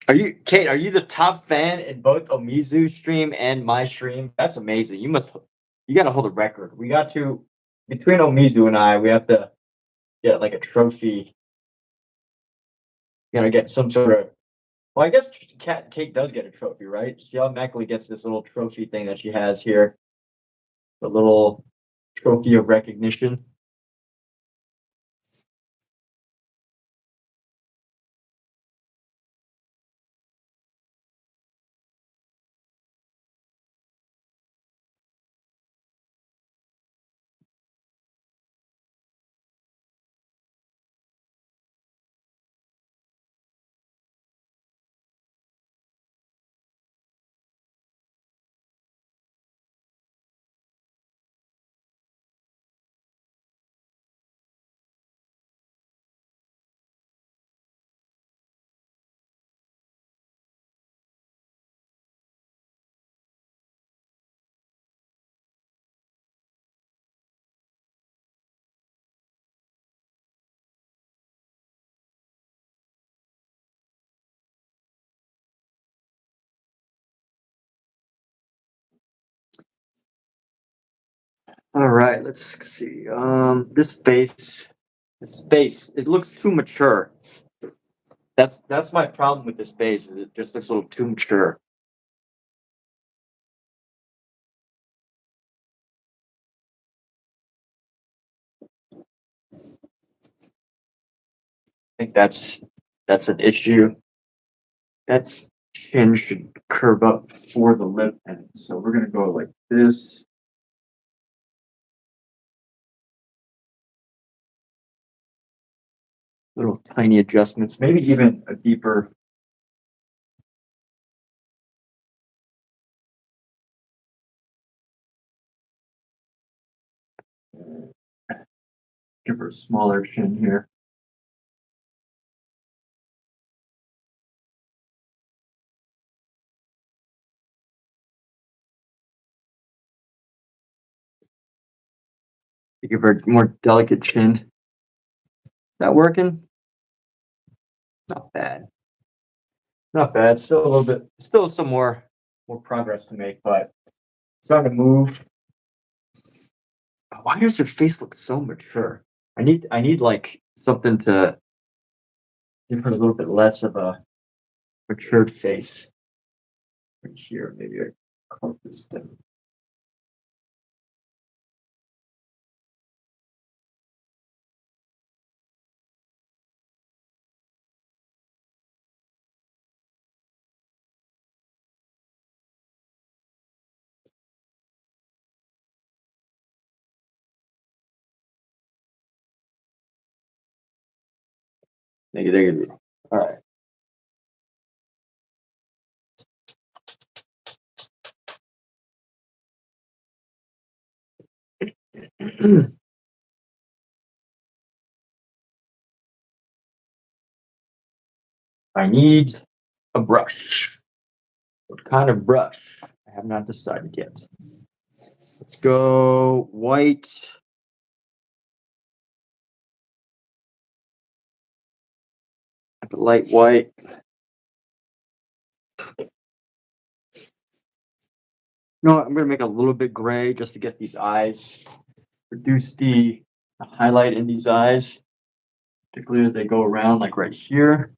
Are you Kate? Are you the top fan in both Omizu's stream and my stream? That's amazing. You got to hold a record. We got to between Omizu and I, we have to get like a trophy. Get some sort of. Well, I guess Kate does get a trophy, right? She automatically gets this little trophy thing that she has here, the little trophy of recognition. All right, let's see. This face, it looks too mature. That's my problem with this base. Is it just looks a little too mature. I think that's an issue. That chin should curve up for the lip end. So we're gonna go like this. Little tiny adjustments, maybe even a deeper. Give her a smaller chin here. Give her a more delicate chin. Is that working? Not bad. Not bad. Still a little bit. Still some more progress to make, but starting to move. Why does her face look so mature? I need like something to give her a little bit less of a matured face. Right here, maybe I carve this down. There you go. All right. I need a brush. What kind of brush? I have not decided yet. Let's go white. Like a light white. No, I'm gonna make a little bit gray just to get these eyes. Reduce the highlight in these eyes, particularly as they go around, like right here.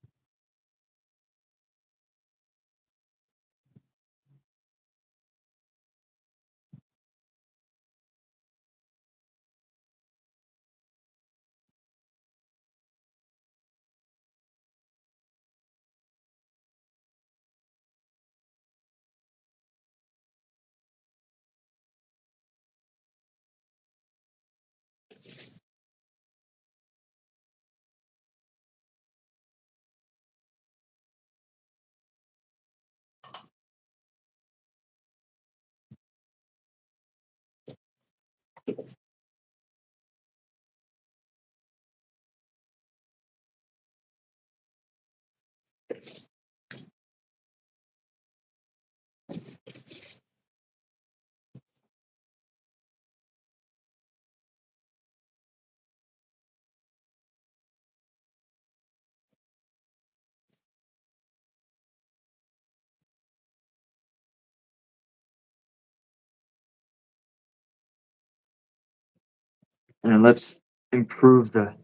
And then let's improve the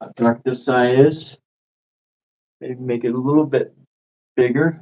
how dark this eye is. Maybe make it a little bit bigger.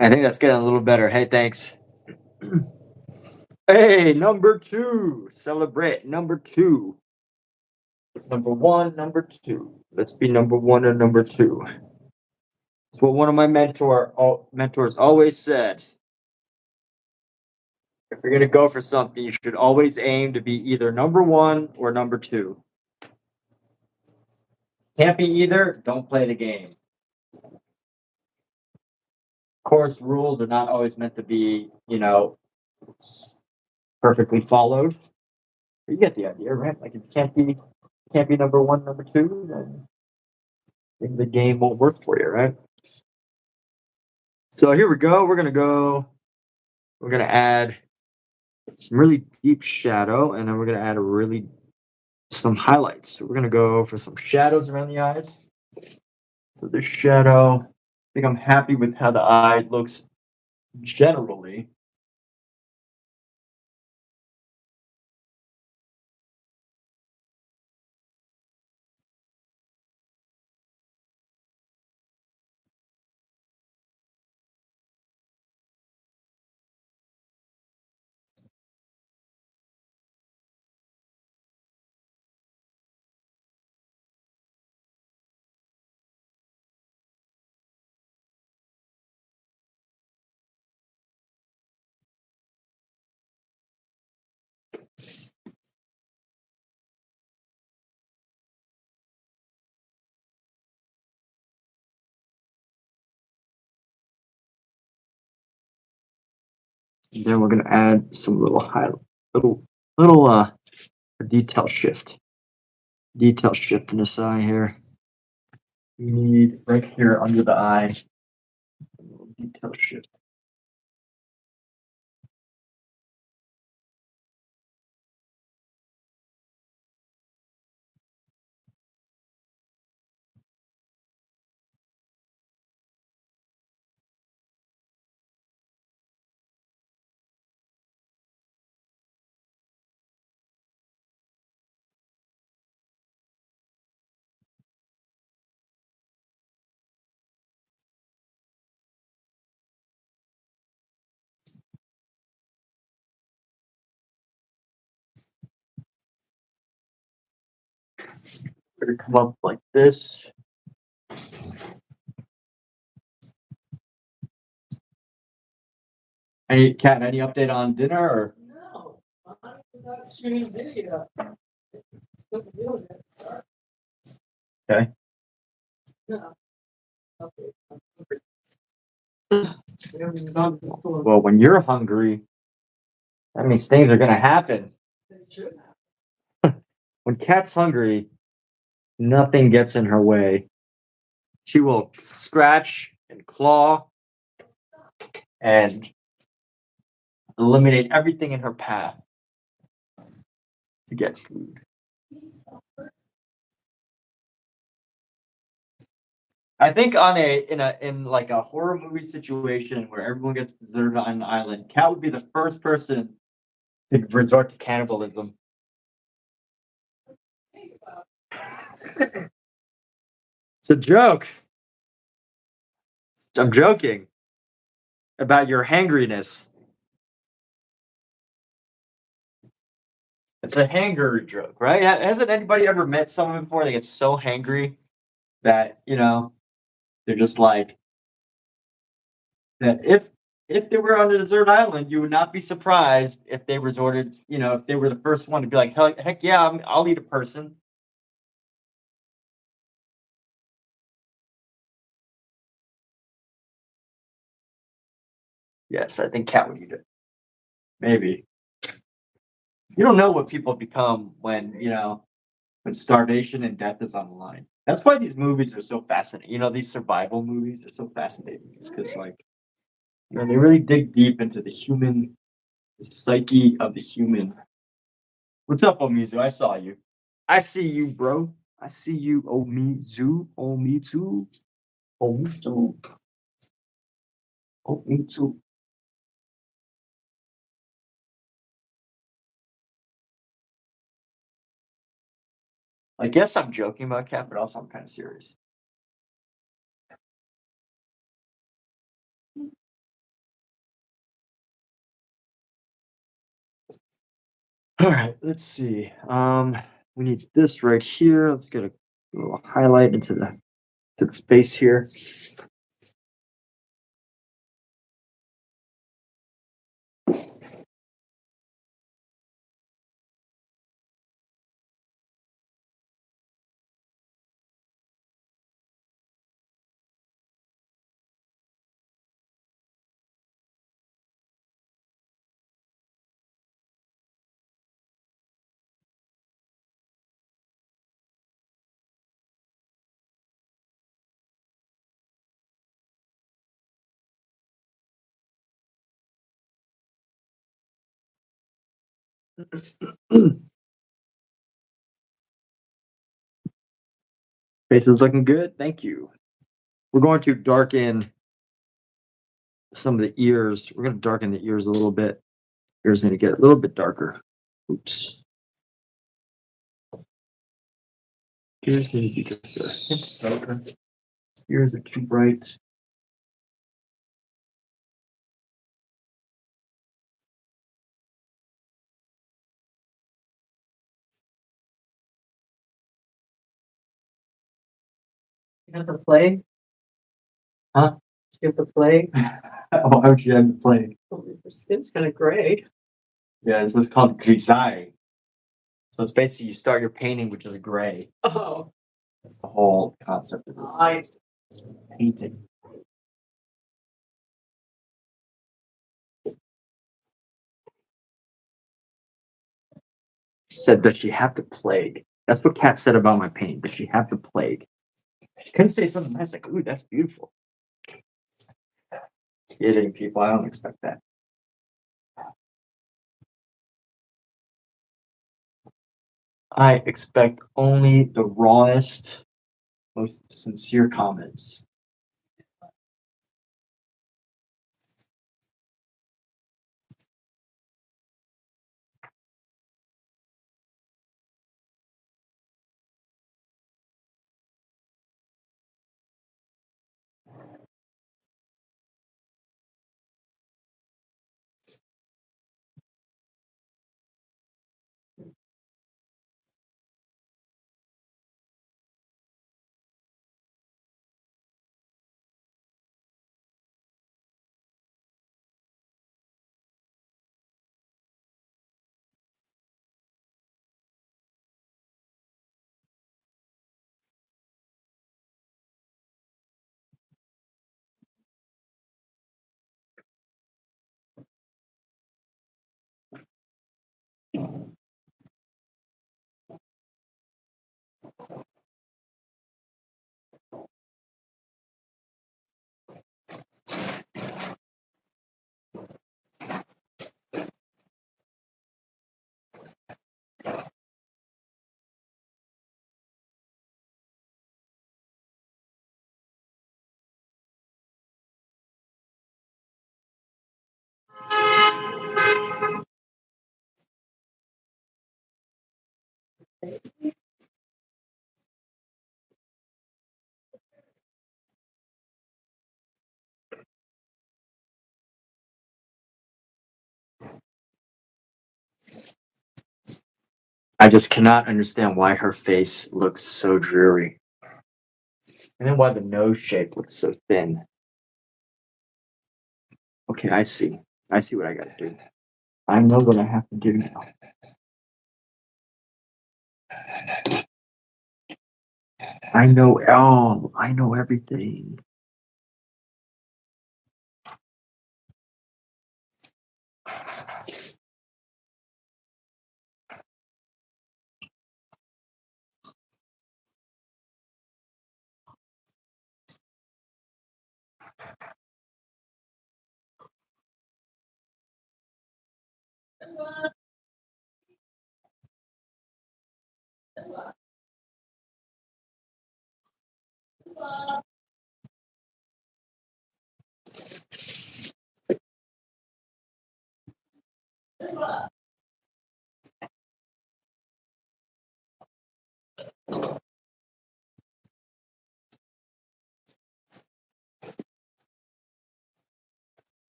I think that's getting a little better. Hey, thanks. Hey, number two. Celebrate number two. Number one, number two. Let's be number one and number two. It's what one of my mentors always said. If you're gonna go for something, you should always aim to be either number one or number two. Can't be either. Don't play the game. Of course, rules are not always meant to be, perfectly followed. But you get the idea, right? Like if you can't be number one, number two, then the game won't work for you, right? So here we go. We're gonna go. We're gonna add some really deep shadow, and then we're gonna add a really some highlights. So we're gonna go for some shadows around the eyes. So this shadow, I think I'm happy with how the eye looks generally. And then we're gonna add some little highlight, little detail shift, in this eye here. We need right here under the eye, a little detail shift. We're gonna come up like this. Any cat? Any update on dinner? Or okay. Well, when you're hungry, that means things are gonna happen. When Cat's hungry, nothing gets in her way. She will scratch and claw and eliminate everything in her path to get food. I think on in like a horror movie situation where everyone gets deserted on an island, Cat would be the first person to resort to cannibalism. It's a joke. I'm joking about your hangriness. It's a hanger joke, right? Hasn't anybody ever met someone before that gets so hangry that they're just like that? If they were on a desert island, you would not be surprised if they resorted. If they were the first one to be like, heck yeah, I'll eat a person. Yes, I think Cat would eat it. Maybe you don't know what people become when starvation and death is on the line. That's why these movies are so fascinating. These survival movies are so fascinating. It's because they really dig deep into the psyche of the human. What's up, Omizu? I saw you. I see you, bro. I see you, Omizu. Omizu. Omizu. Omizu. I guess I'm joking about Cat, but also I'm kind of serious. All right, let's see. We need this right here. Let's get a little highlight into the face here. Face is looking good. Thank you. We're going to darken some of the ears. We're going to darken the ears a little bit. Ears need to get a little bit darker. Oops. Ears need to be just a hint darker. Ears are too bright. You have the plague? Huh? You have the plague? Why would you have the plague? Oh, your skin's kind of gray. Yeah, this is called grisaille. So it's basically you start your painting, which is gray. Oh, That's the whole concept of this nice. painting. She said, does she have the plague? That's what Kat said about my painting. Does she have the plague? She couldn't say something nice like, ooh, that's beautiful. Kidding, people. I don't expect that. I expect only the rawest, most sincere comments. I just cannot understand why her face looks so dreary. And then why the nose shape looks so thin. Okay, I see. I see what I gotta do. I know what I have to do now. I know everything.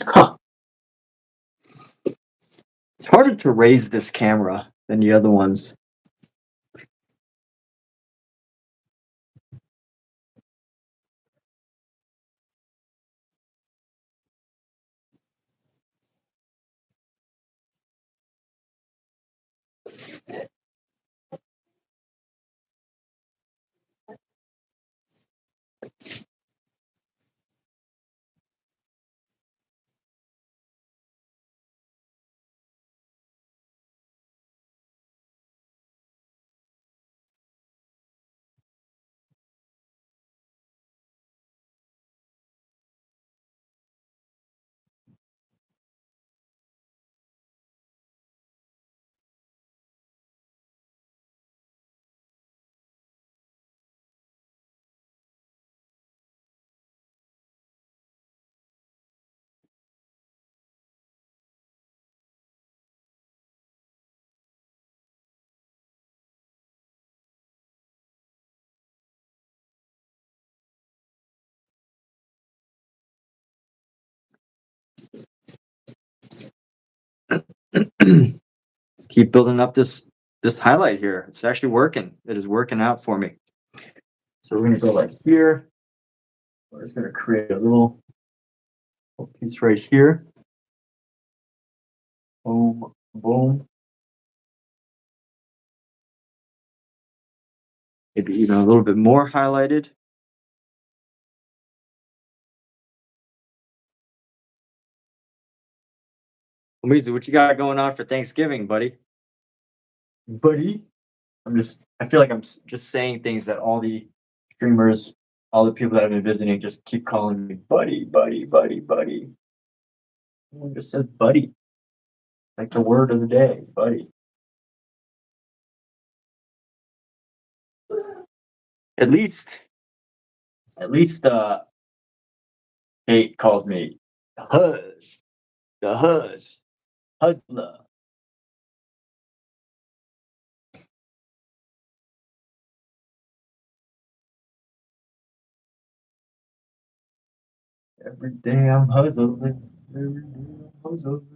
Huh. It's harder to raise this camera than the other ones. Let's keep building up this highlight here. It's actually working. It is working out for me. So we're gonna go right here. We're just gonna create a little piece right here. Boom, boom. Maybe even a little bit more highlighted. Weezy, what you got going on for Thanksgiving, buddy? Buddy? I feel like just saying things that all the streamers, all the people that I've been visiting just keep calling me buddy, buddy, buddy, buddy. Everyone just says buddy, like the word of the day, buddy. At least, at least, Kate calls me the huzz, hustler. Every day I'm hustling. Every day I'm hustling.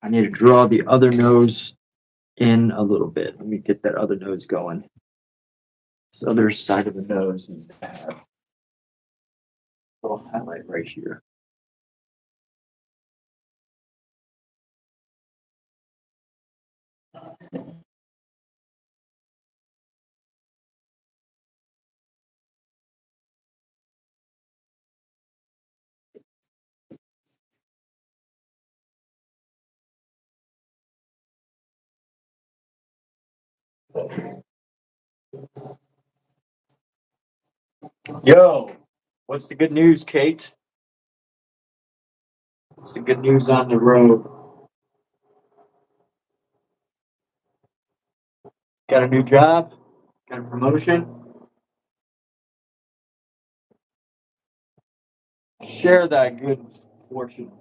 I need to draw the other nose in a little bit. Let me get that other nose going. This other side of the nose needs to have a little highlight right here. Yo, what's the good news, Kate? What's the good news on the road? Got a new job? Got a promotion? Share that good fortune.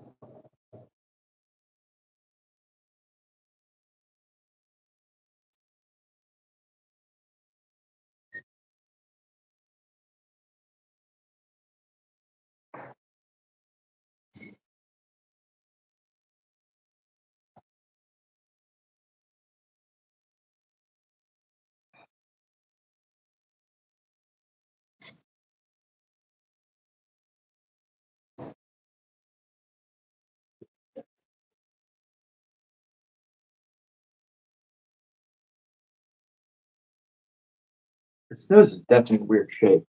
This nose is definitely in weird shape.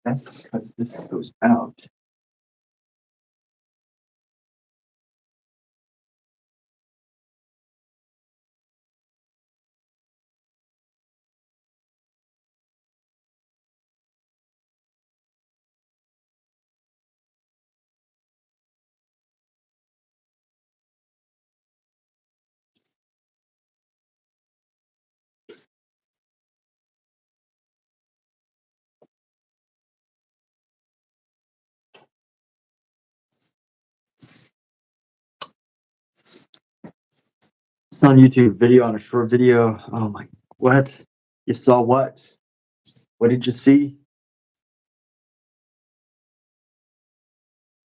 That's because this goes out. It's on YouTube, video on a short video. Oh my What? You saw what? What did you see?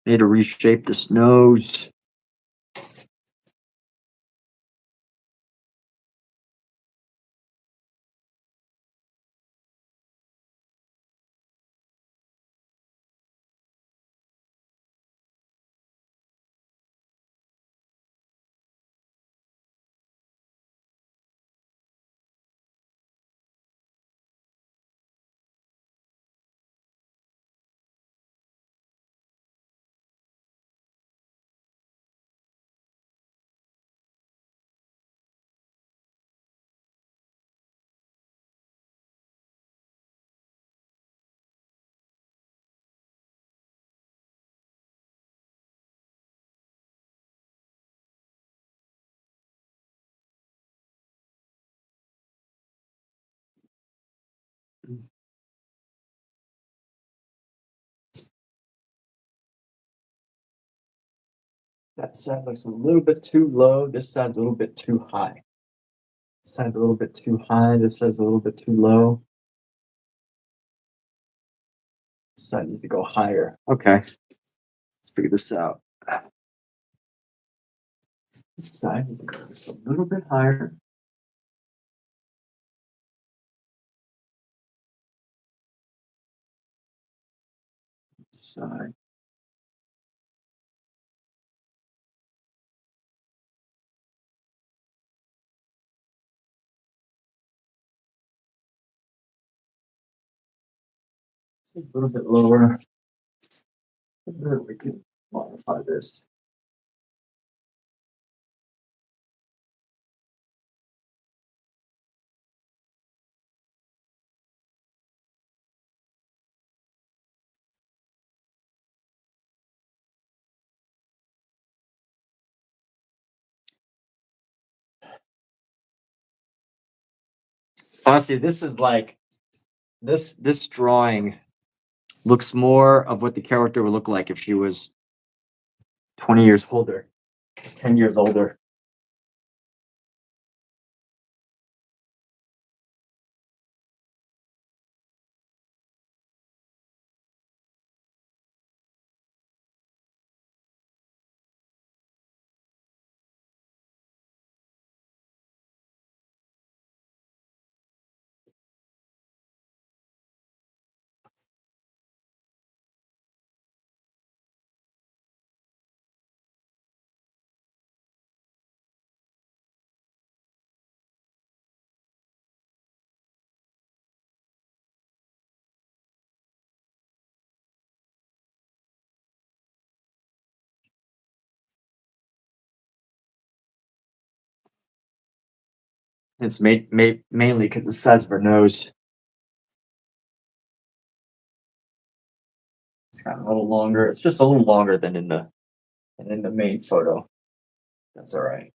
Need to reshape this nose. That side looks a little bit too low. This side's a little bit too high. This side's a little bit too high. This side's a little bit too low. This side needs to go higher. Okay, let's figure this out. This side needs to go just a little bit higher. This side. This is a little bit lower. Maybe we can modify this. Honestly, this is like this drawing looks more of what the character would look like if she was 20 years older, 10 years older. It's mainly because the size of her nose. It's got a little longer. It's just a little longer than in the main photo. That's all right.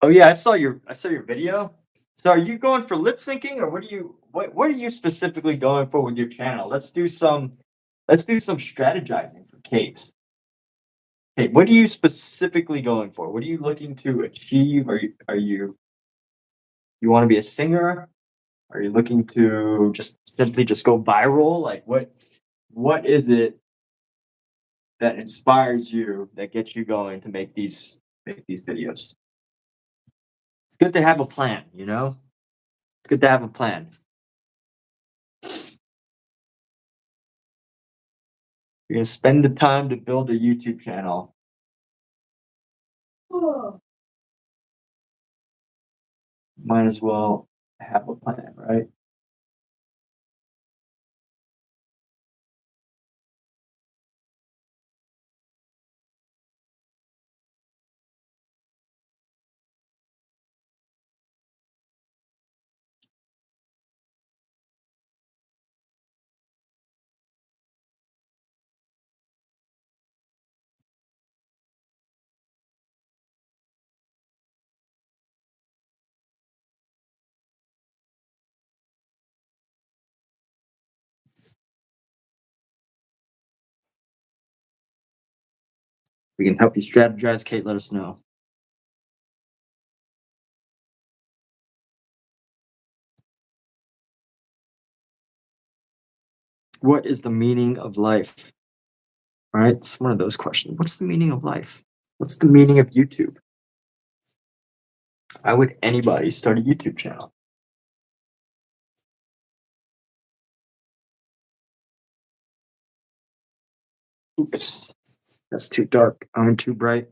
Oh yeah, I saw your video. So are you going for lip syncing or what are you specifically going for with your channel? Let's do some strategizing for Kate. Hey, what are you specifically going for? What are you looking to achieve? You want to be a singer? Are you looking to just simply just go viral? Like what is it that inspires you that gets you going to make these videos? It's good to have a plan, you know? It's good to have a plan. You're gonna spend the time to build a YouTube channel. Oh. Might as well have a plan, right? We can help you strategize. Kate, let us know. What is the meaning of life? All right, it's one of those questions. What's the meaning of life? What's the meaning of YouTube? Why would anybody start a YouTube channel? Oops, that's too dark. I'm too bright.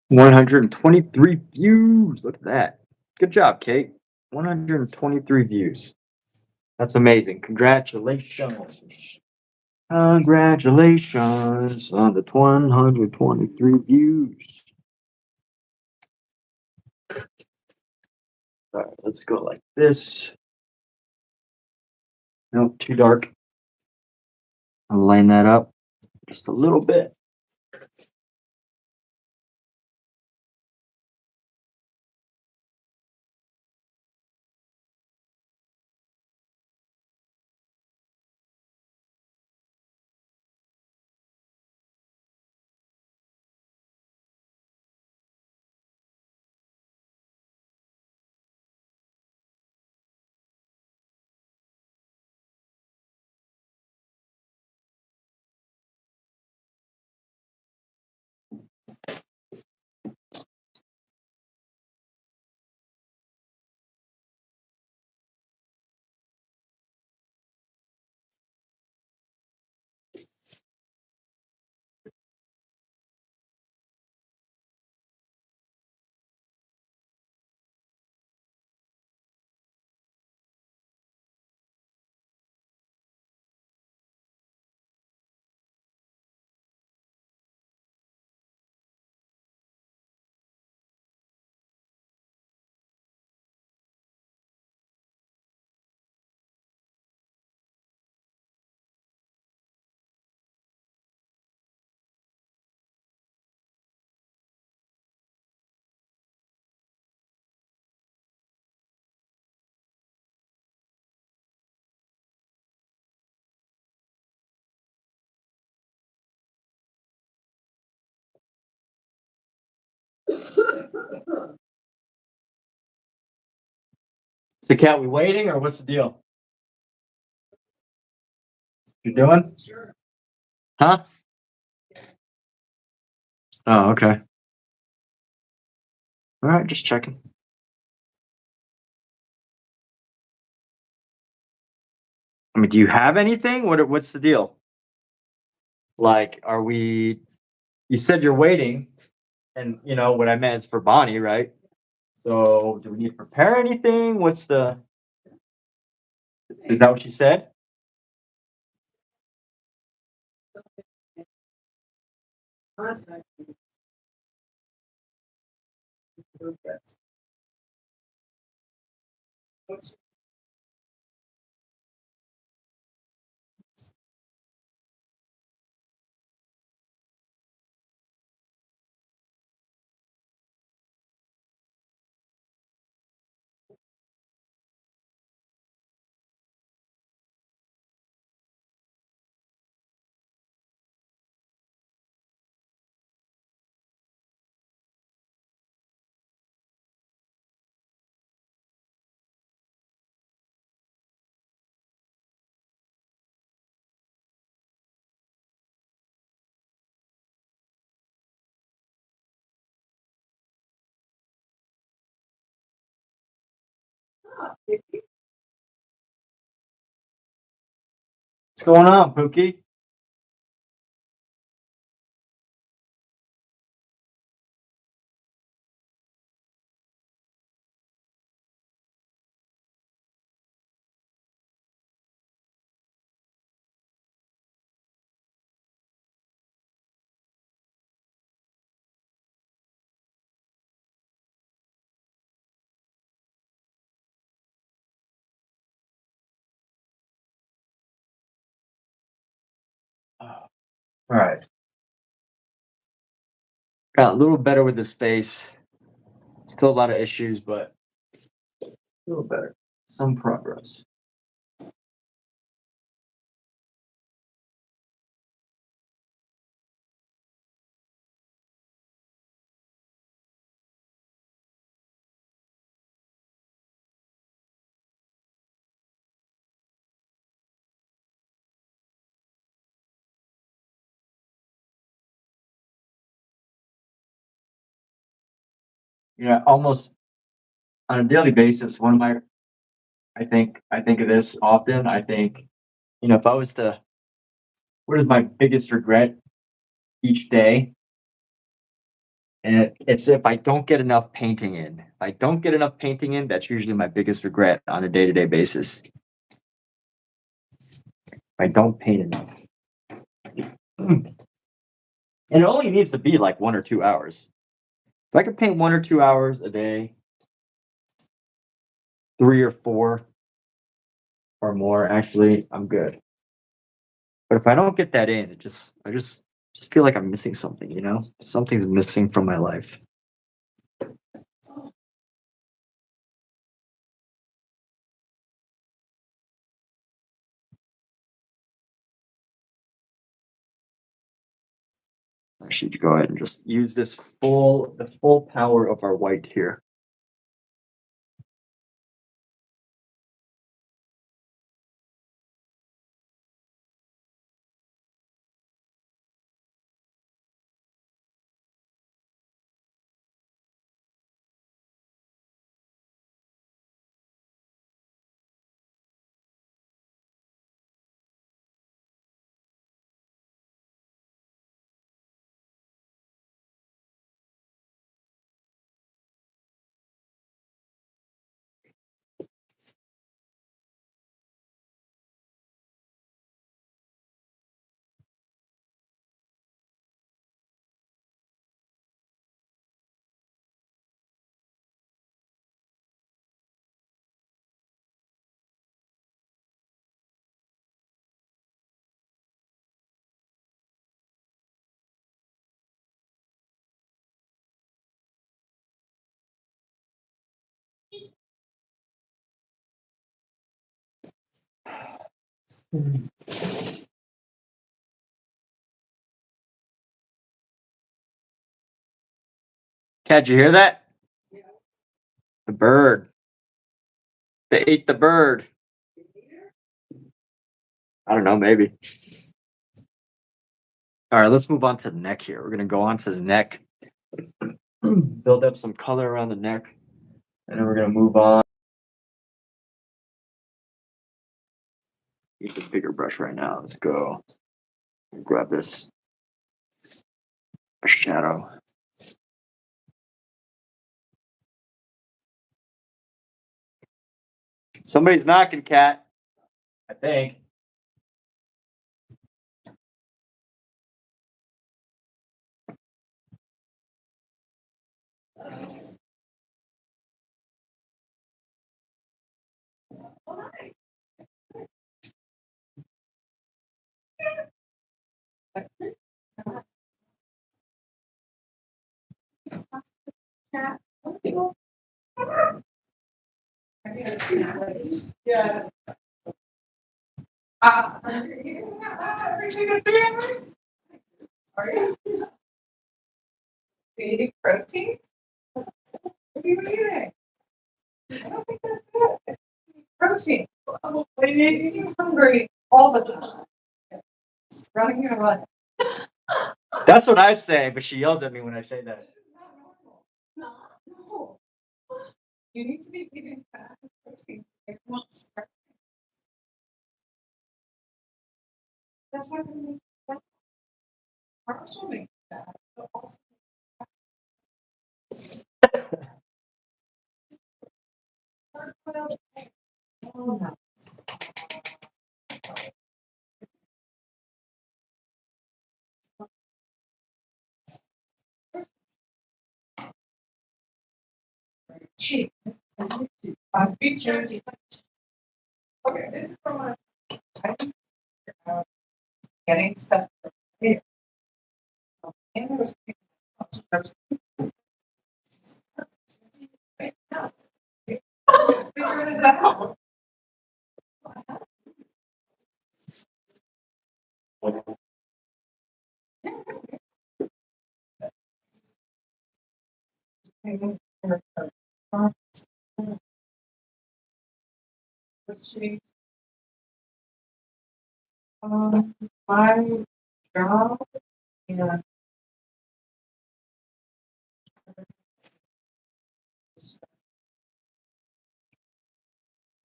123 views. Look at that. Good job, Kate. 123 views. That's amazing. Congratulations. Congratulations on the 123 views. All right, let's go like this. Nope, too dark. I'll line that up just a little bit. So, Kat, we waiting or what's the deal? You doing? Sure. Huh? Oh, okay. All right, just checking. I mean, do you have anything? What's the deal? Like, are we? You said you're waiting, and what I meant is for Bonnie, right? So, do we need to prepare anything? What's the? Is that what she said? What's going on, Pookie? All right. Got a little better with the space. Still a lot of issues, but a little better. Some progress. Yeah, almost on a daily basis. I think of this often. I think, if I was to, what is my biggest regret each day? And it's if I don't get enough painting in. If I don't get enough painting in, that's usually my biggest regret on a day-to-day basis. If I don't paint enough. And it only needs to be like 1 or 2 hours. If I could paint 1 or 2 hours a day, 3 or 4 or more, actually, I'm good. But if I don't get that in, I just feel like I'm missing something, you know? Something's missing from my life. I should go ahead and just use this full power of our white here. Cat, you hear that? The bird. They ate the bird. I don't know, maybe. All right, let's move on to the neck here. We're gonna go on to the neck, build up some color around the neck, and then we're gonna move on. Use the bigger brush right now. Let's go. Grab this shadow. Somebody's knocking, Cat. I think. Yeah. Are you eating protein? What are you eating? I don't think that's it. Protein. You seem hungry all the time. It's running your life. That's what I say, but she yells at me when I say that. This is not normal. Not normal. You need to be eating fat and protein. It won't start. That's not going to make that. Carbs will make that, but also. What else? Oh, no. Cheap. Feature. Okay, this is from getting stuff here. And there was figure this out. My job, yeah.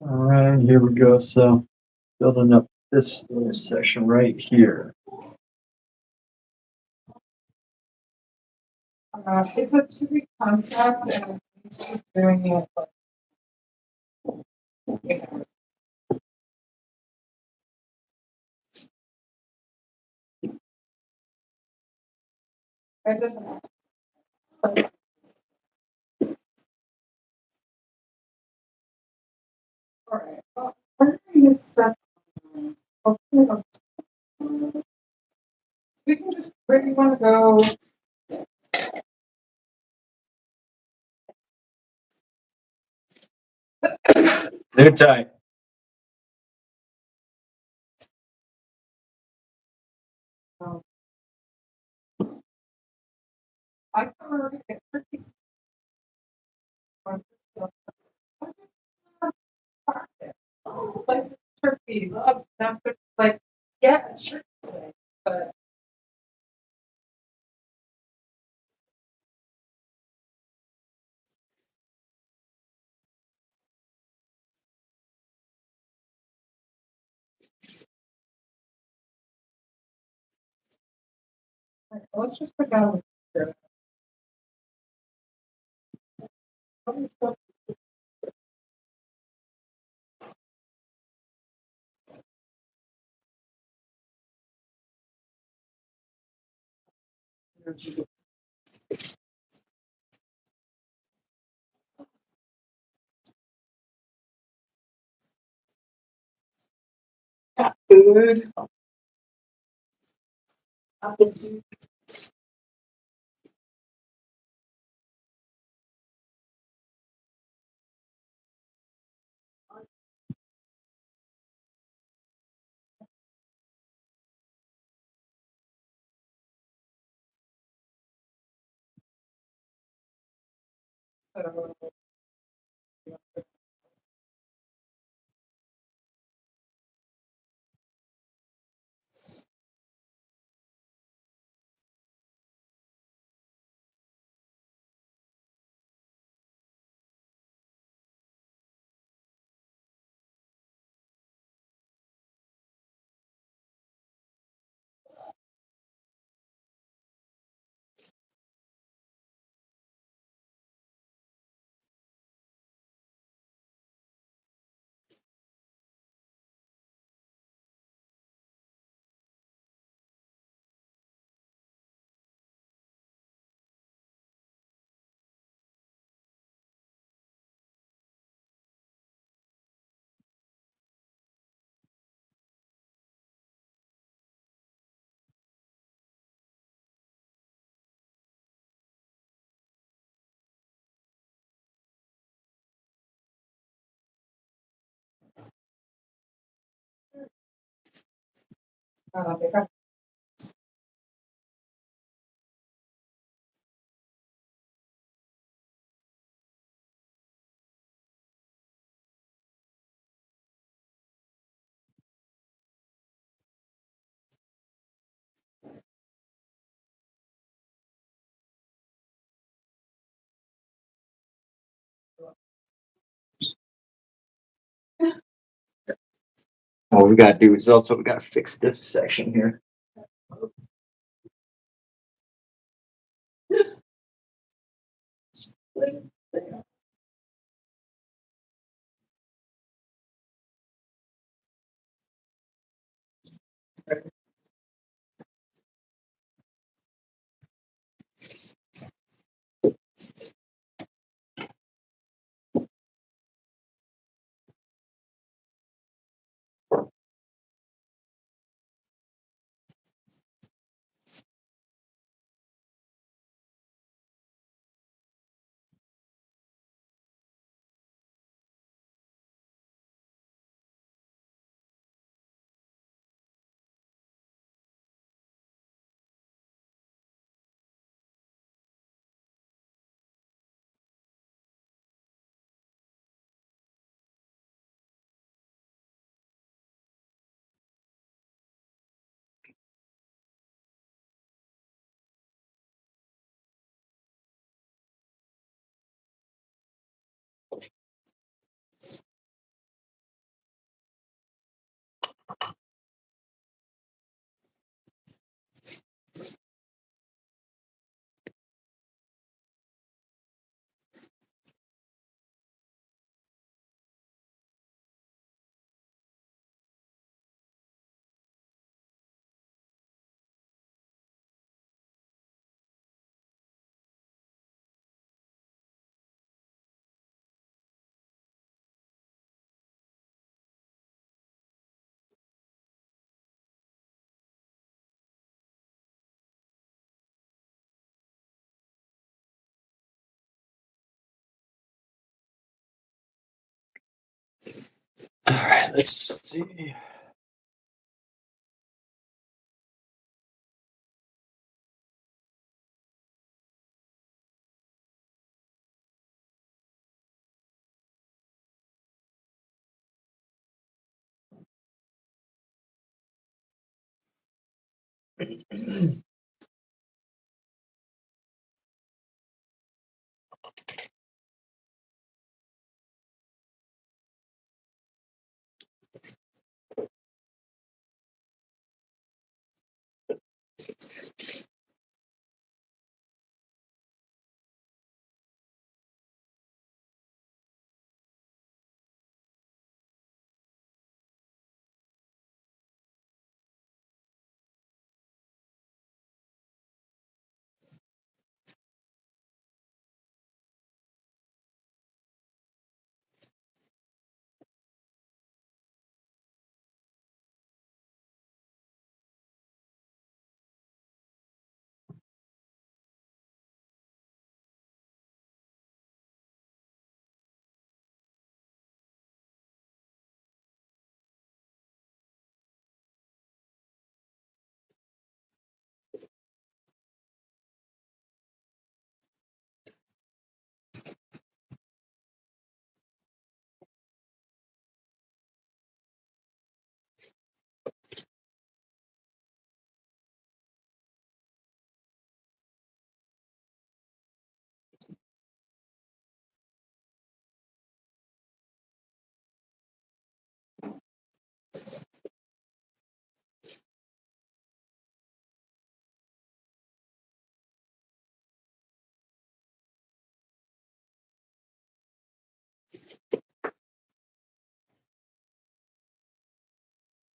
All right, here we go. So building up this little section right here. It's a 2-week contract and he's keep doing it. But, yeah. It doesn't. All right. Well, we're doing this stuff. Hopefully, we can just where do you want to go? They're tight. I covered it pretty. Slice of turkey, not like yeah, sure, but let's just put down. Food. They got What we gotta do is also we gotta fix this section here. All right, let's see.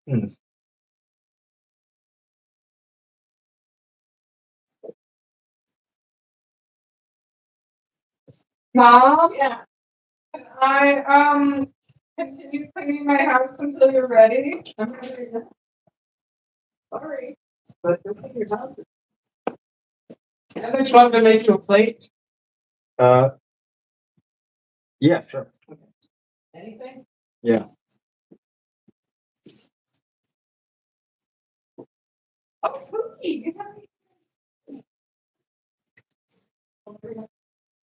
Hmm. Mom, yeah. Can I continue cleaning my house until you're ready? I'm ready. Sorry, but you'll clean your house. And then you want me to make you a plate? Uh, yeah, sure. Anything? Yeah. Oh, cookie.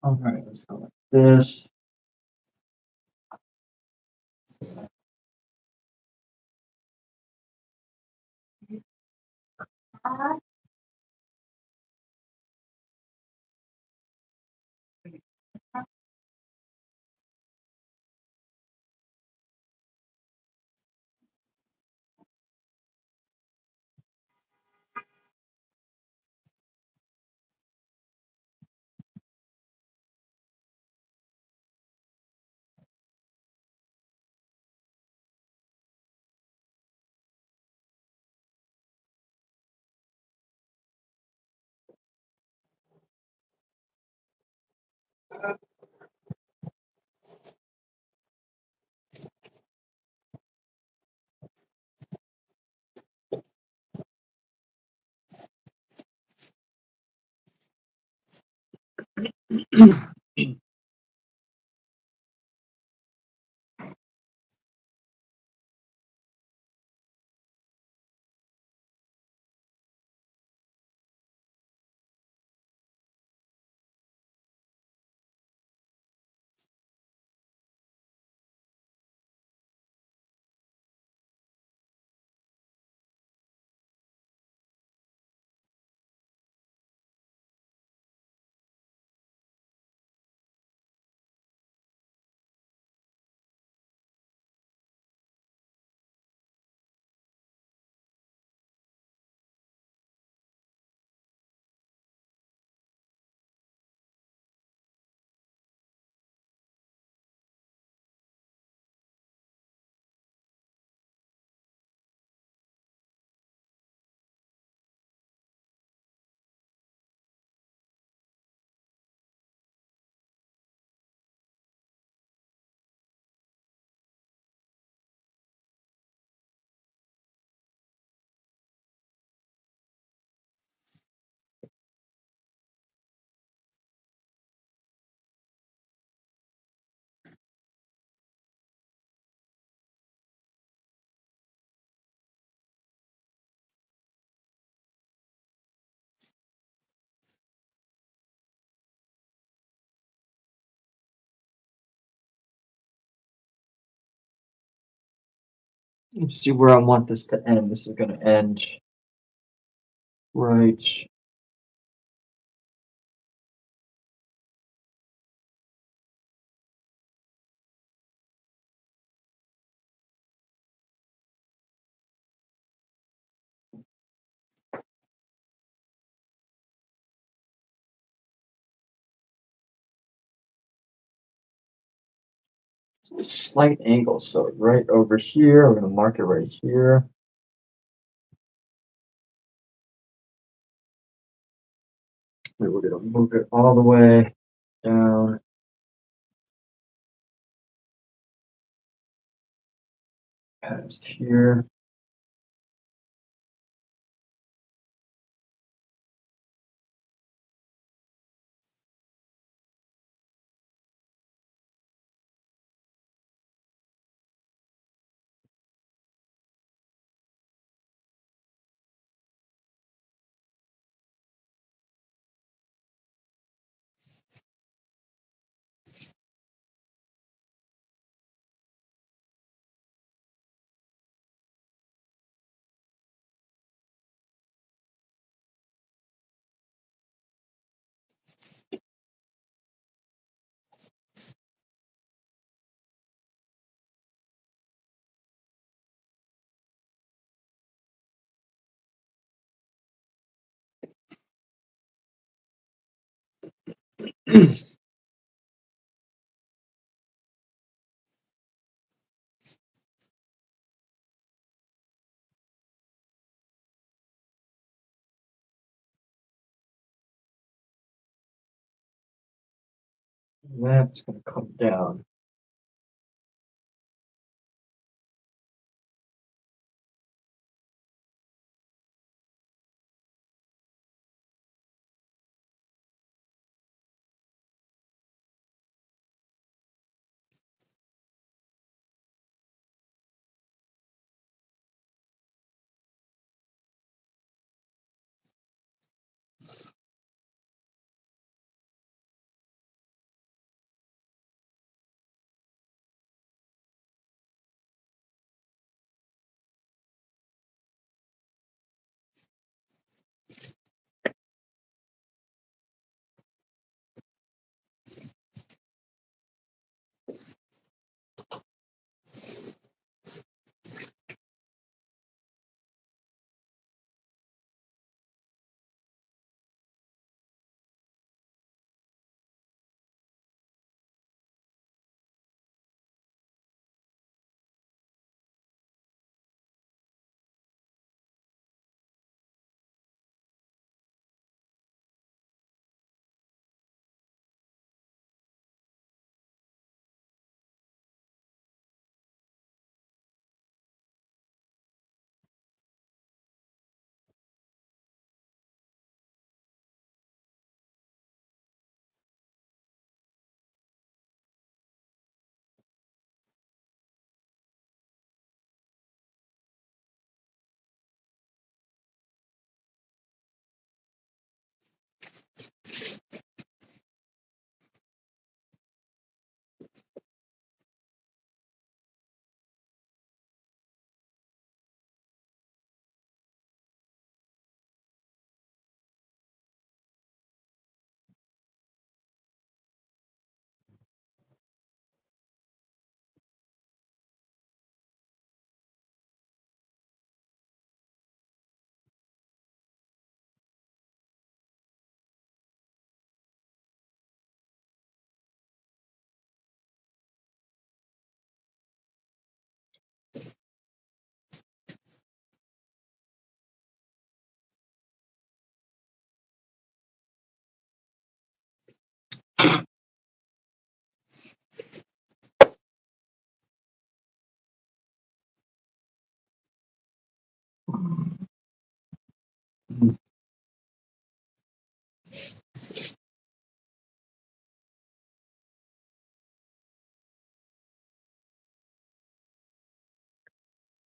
All right, let's go like this. Let's see where I want this to end. This is going to end right. It's a slight angle, so right over here, we're going to mark it right here. Then we're going to move it all the way down. Past here. That's going to come down.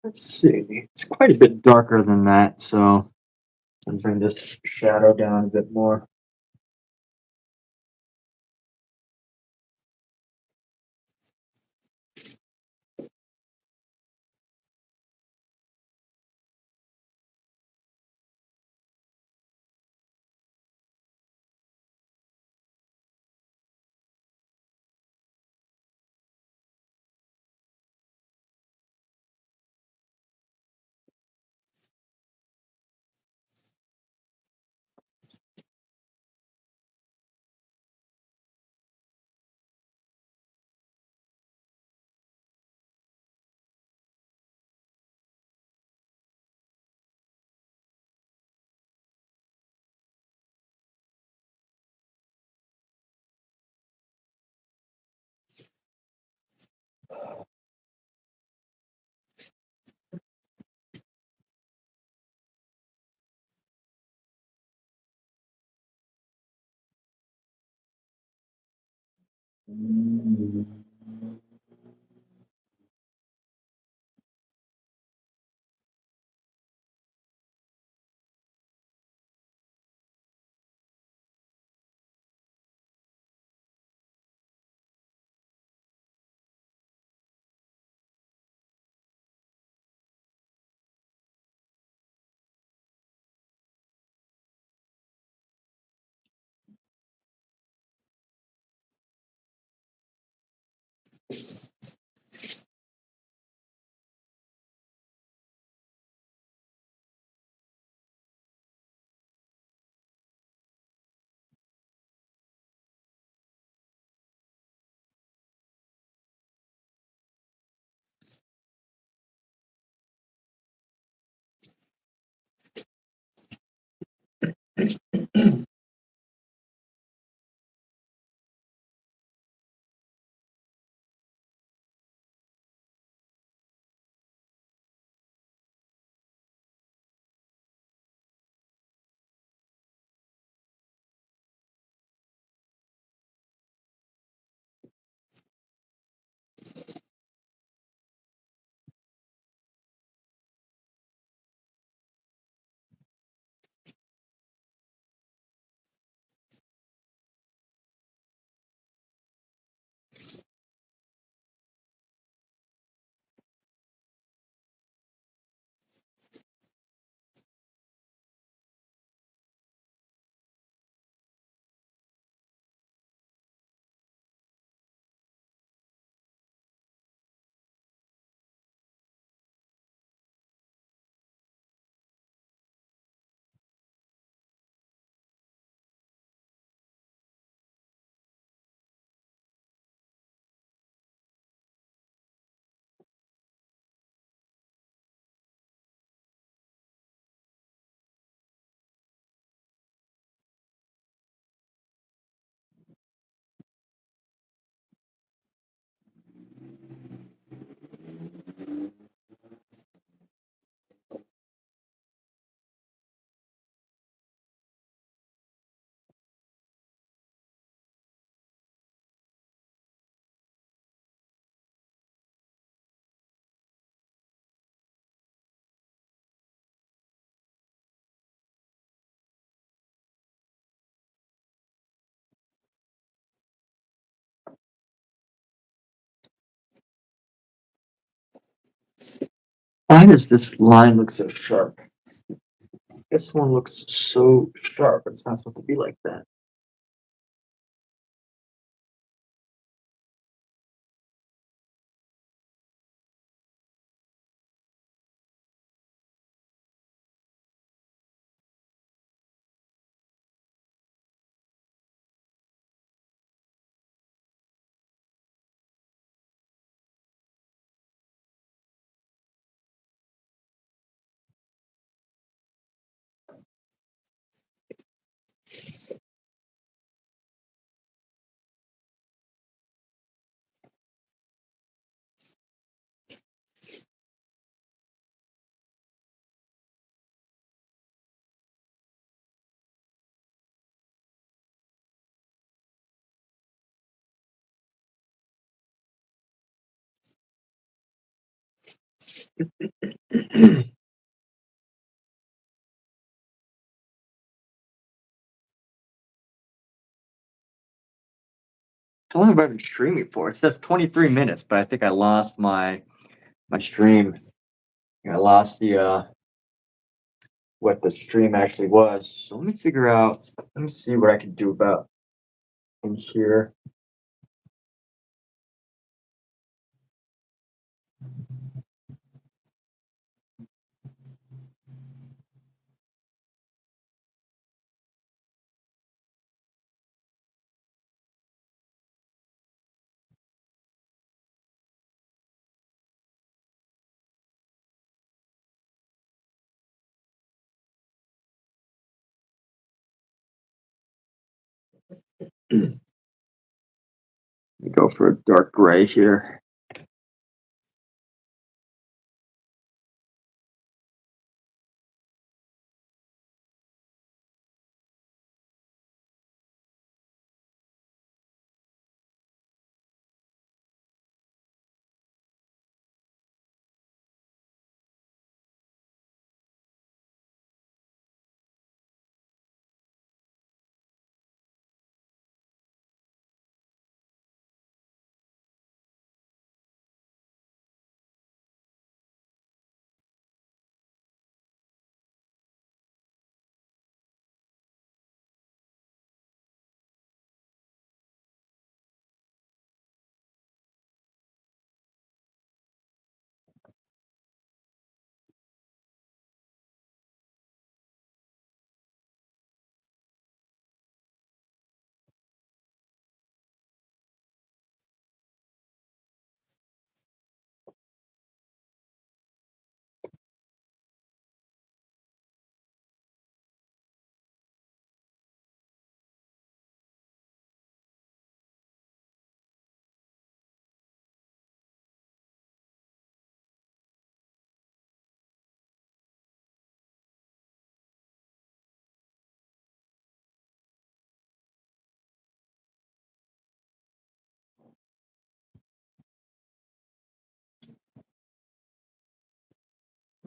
Let's see. It's quite a bit darker than that, so I'll bring this shadow down a bit more. Why does this line look so sharp? This one looks so sharp. It's not supposed to be like that. How long have I been streaming for? It says 23 minutes, but I think I lost my stream. I lost the what the stream actually was. So let me figure out. Let me see what I can do about in here. Let me go for a dark gray here.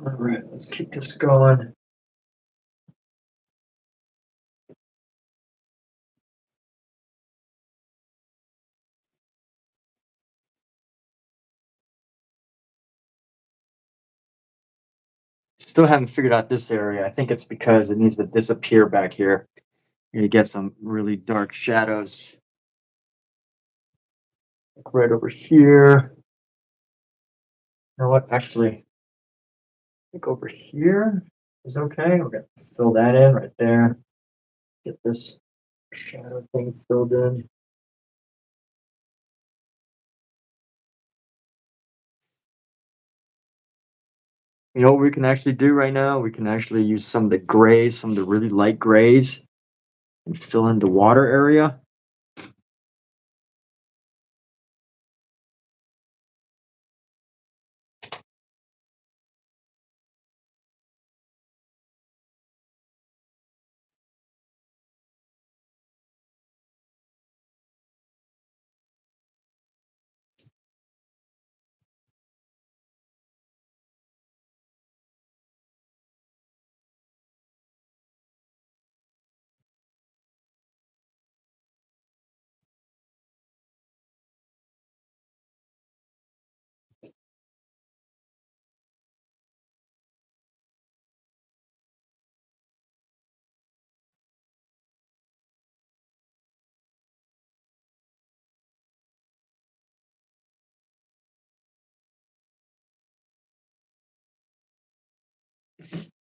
All right, let's keep this going. Still haven't figured out this area. I think it's because it needs to disappear back here. You get some really dark shadows. Like right over here. You know what? Actually, I think over here is okay. We're gonna fill that in right there. Get this shadow thing filled in. You know what we can actually do right now? We can actually use some of the grays, some of the really light grays, and fill in the water area.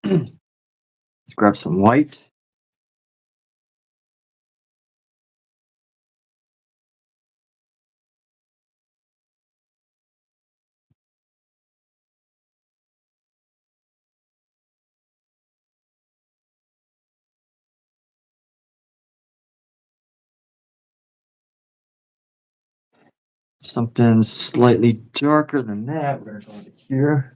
Let's grab some white. Something slightly darker than that. We're gonna go into here.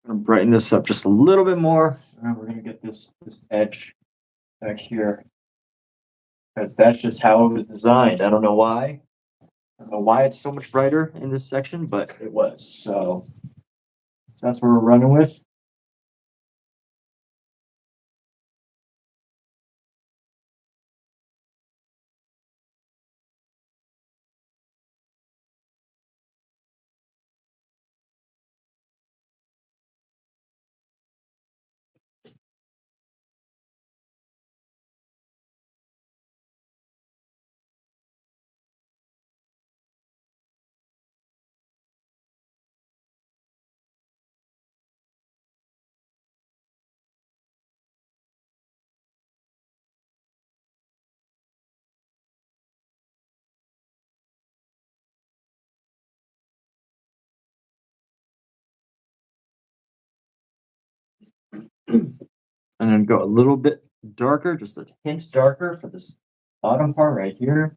I'm gonna brighten this up just a little bit more. And we're gonna get this edge back here. Because that's just how it was designed. I don't know why. I don't know why it's so much brighter in this section, but it was. So that's what we're running with. And then go a little bit darker, just a hint darker for this bottom part right here.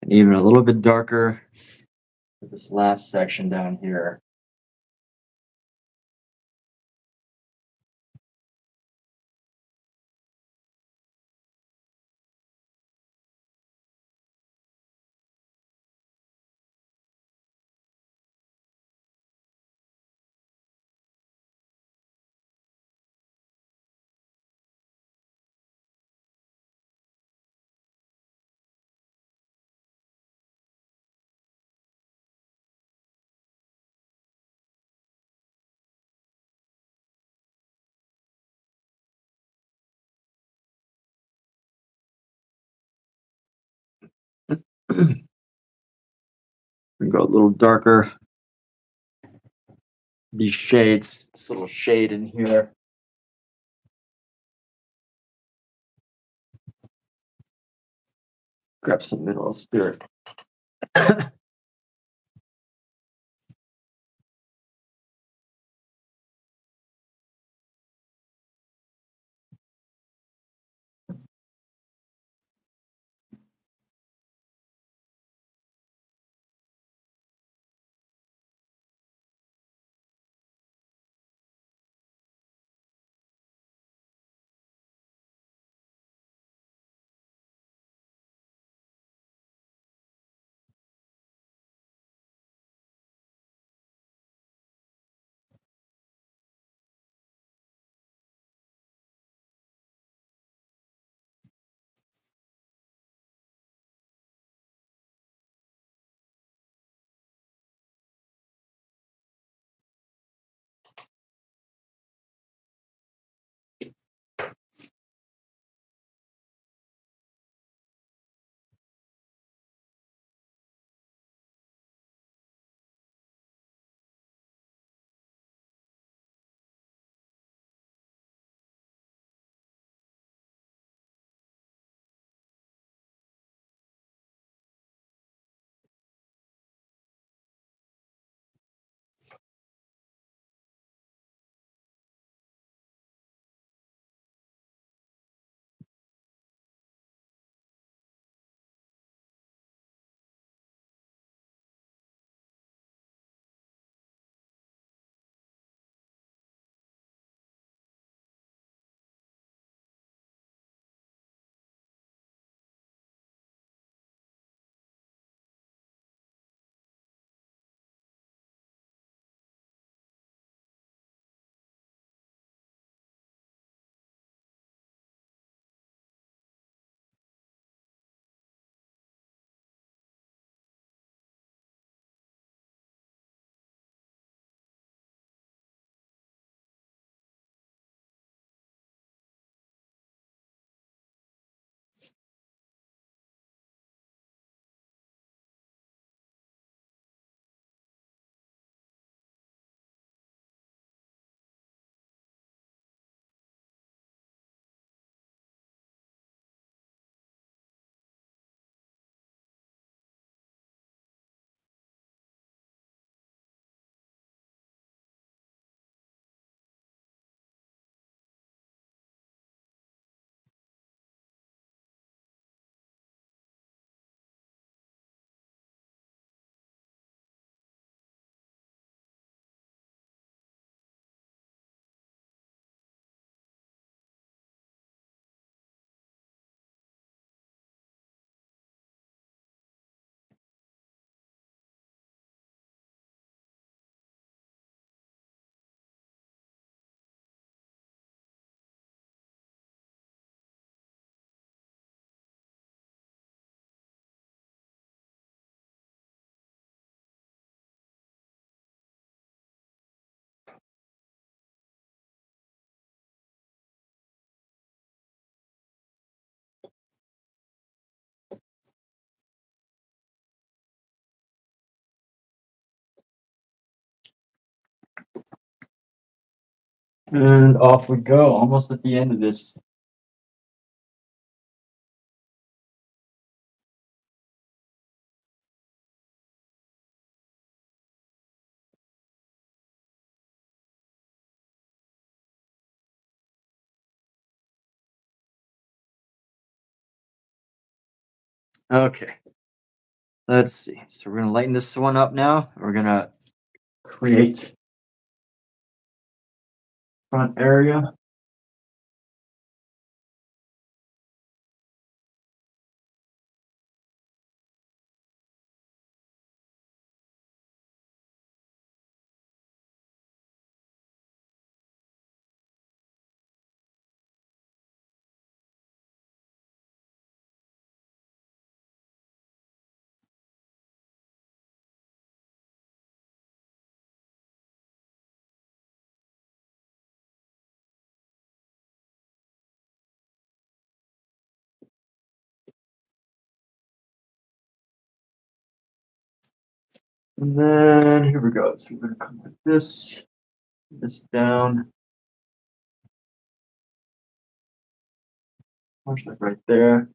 And even a little bit darker for this last section down here. We go a little darker. These shades, this little shade in here. Grab some mineral spirit. And off we go, almost at the end of this. Okay, let's see. So we're gonna lighten this one up now. We're gonna create front area. And then here we go. So we're gonna come with this down. Push that right there.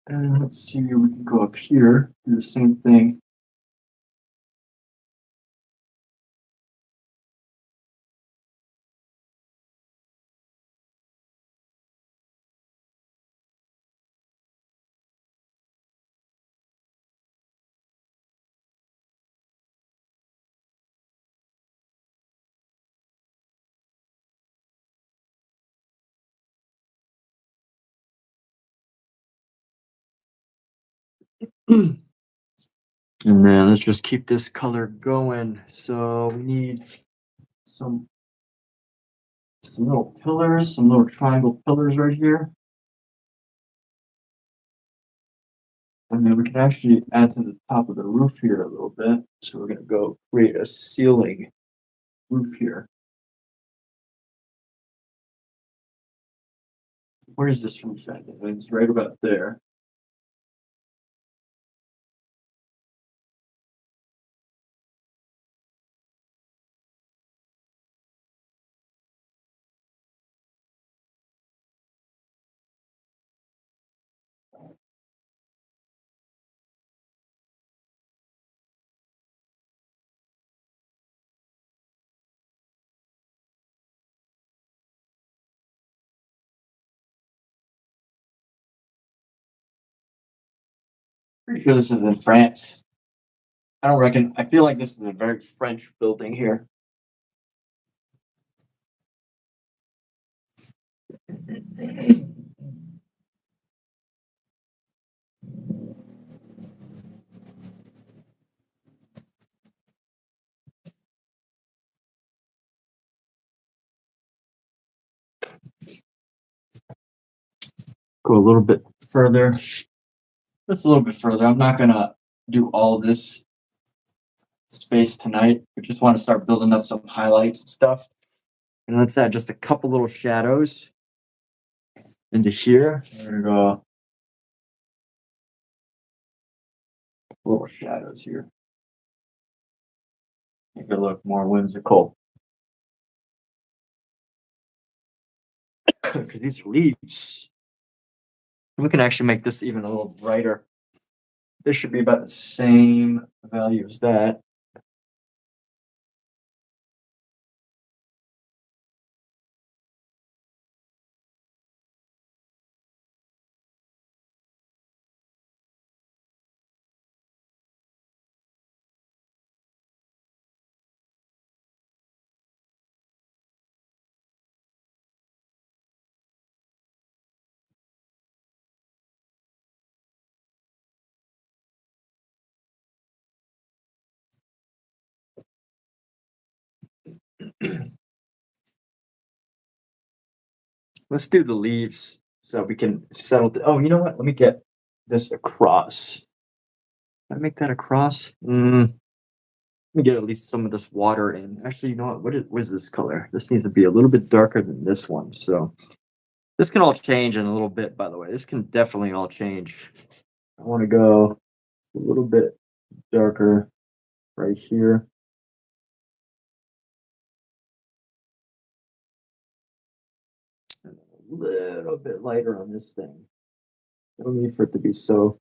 And let's see, we can go up here, do the same thing. And then let's just keep this color going. So we need some little pillars, some little triangle pillars right here. And then we can actually add to the top of the roof here a little bit. So we're gonna go create a ceiling roof here. Where is this roof at? It's right about there. Pretty sure this is in France. I don't reckon, I feel like this is a very French building here. Go a little bit further, just a little bit further. I'm not gonna do all of this space tonight. We just want to start building up some highlights and stuff. And let's add just a couple little shadows into here. We're gonna go little shadows here. Make it look more whimsical. Because these are leaves. We can actually make this even a little brighter. This should be about the same value as that. Let's do the leaves so we can settle. Oh, you know what? Let me get this across. Can I make that across? Let me get at least some of this water in. Actually, you know what? What is this color? This needs to be a little bit darker than this one. So this can all change in a little bit, by the way. This can definitely all change. I want to go a little bit darker right here. And a little bit lighter on this thing. No need for it to be such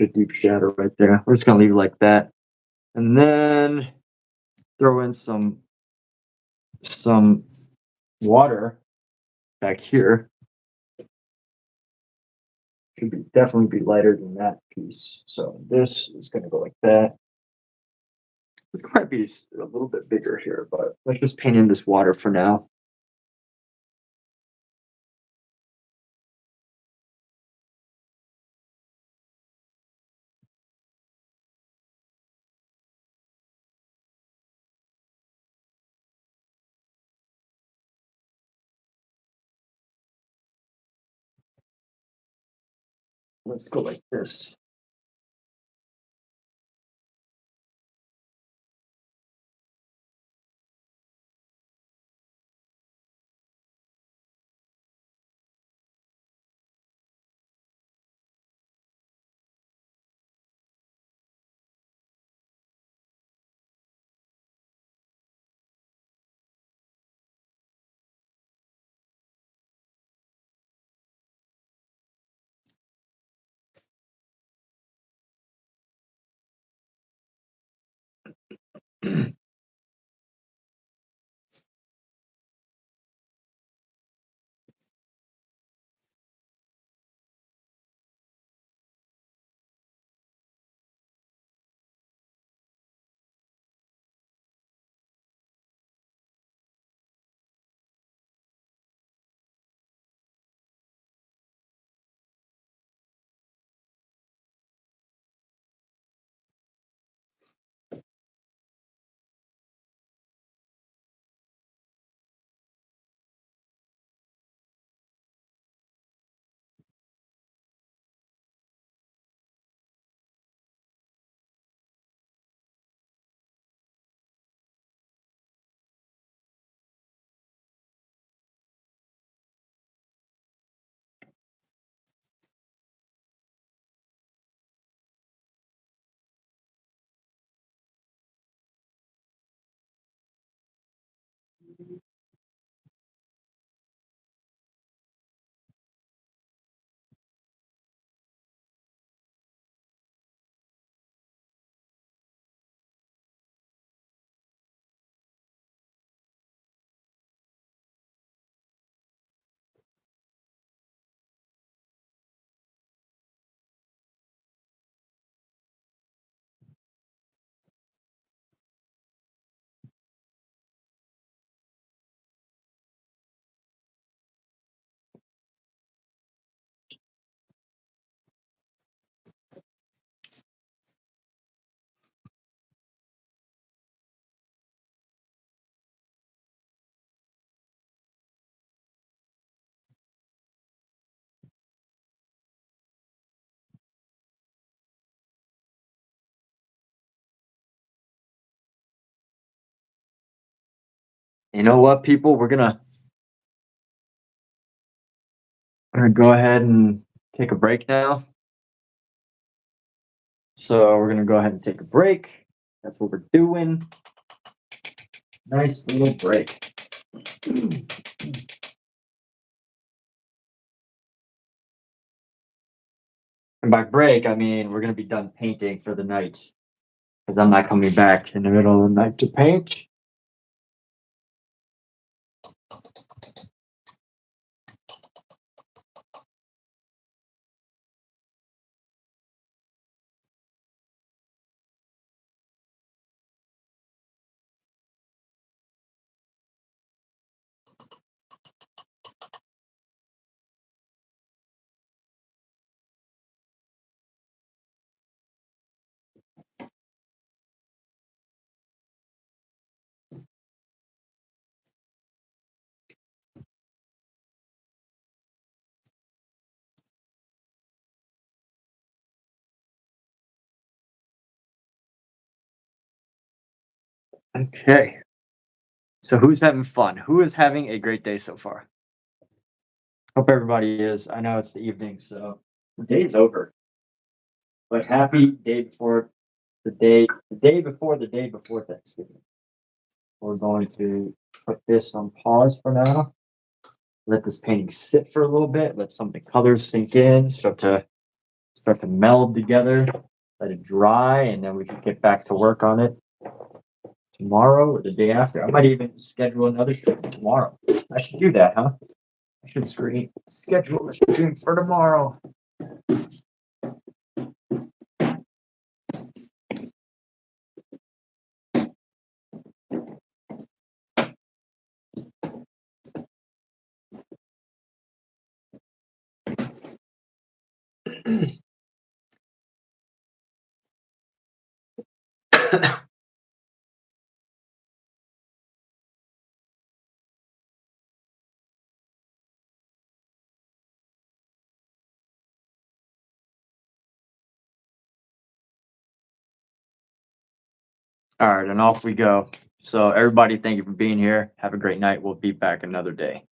a deep shadow right there. We're just gonna leave it like that. And then throw in some water back here. Should be definitely be lighter than that piece. So this is gonna go like that. This might be a little bit bigger here, but let's just paint in this water for now. Let's go like this. You know what, people? We're gonna go ahead and take a break now. So we're gonna go ahead and take a break. That's what we're doing. Nice little break. And by break, I mean we're gonna be done painting for the night. Because I'm not coming back in the middle of the night to paint. Okay. So who's having fun? Who is having a great day so far? Hope everybody is. I know it's the evening, so the day's over. But happy day before the day before Thanksgiving. We're going to put this on pause for now. Let this painting sit for a little bit. Let some of the colors sink in, start to meld together. Let it dry, and then we can get back to work on it tomorrow or the day after. I might even schedule another stream tomorrow. I should do that, huh? I should schedule a stream for tomorrow. All right, and off we go. So everybody, thank you for being here. Have a great night. We'll be back another day.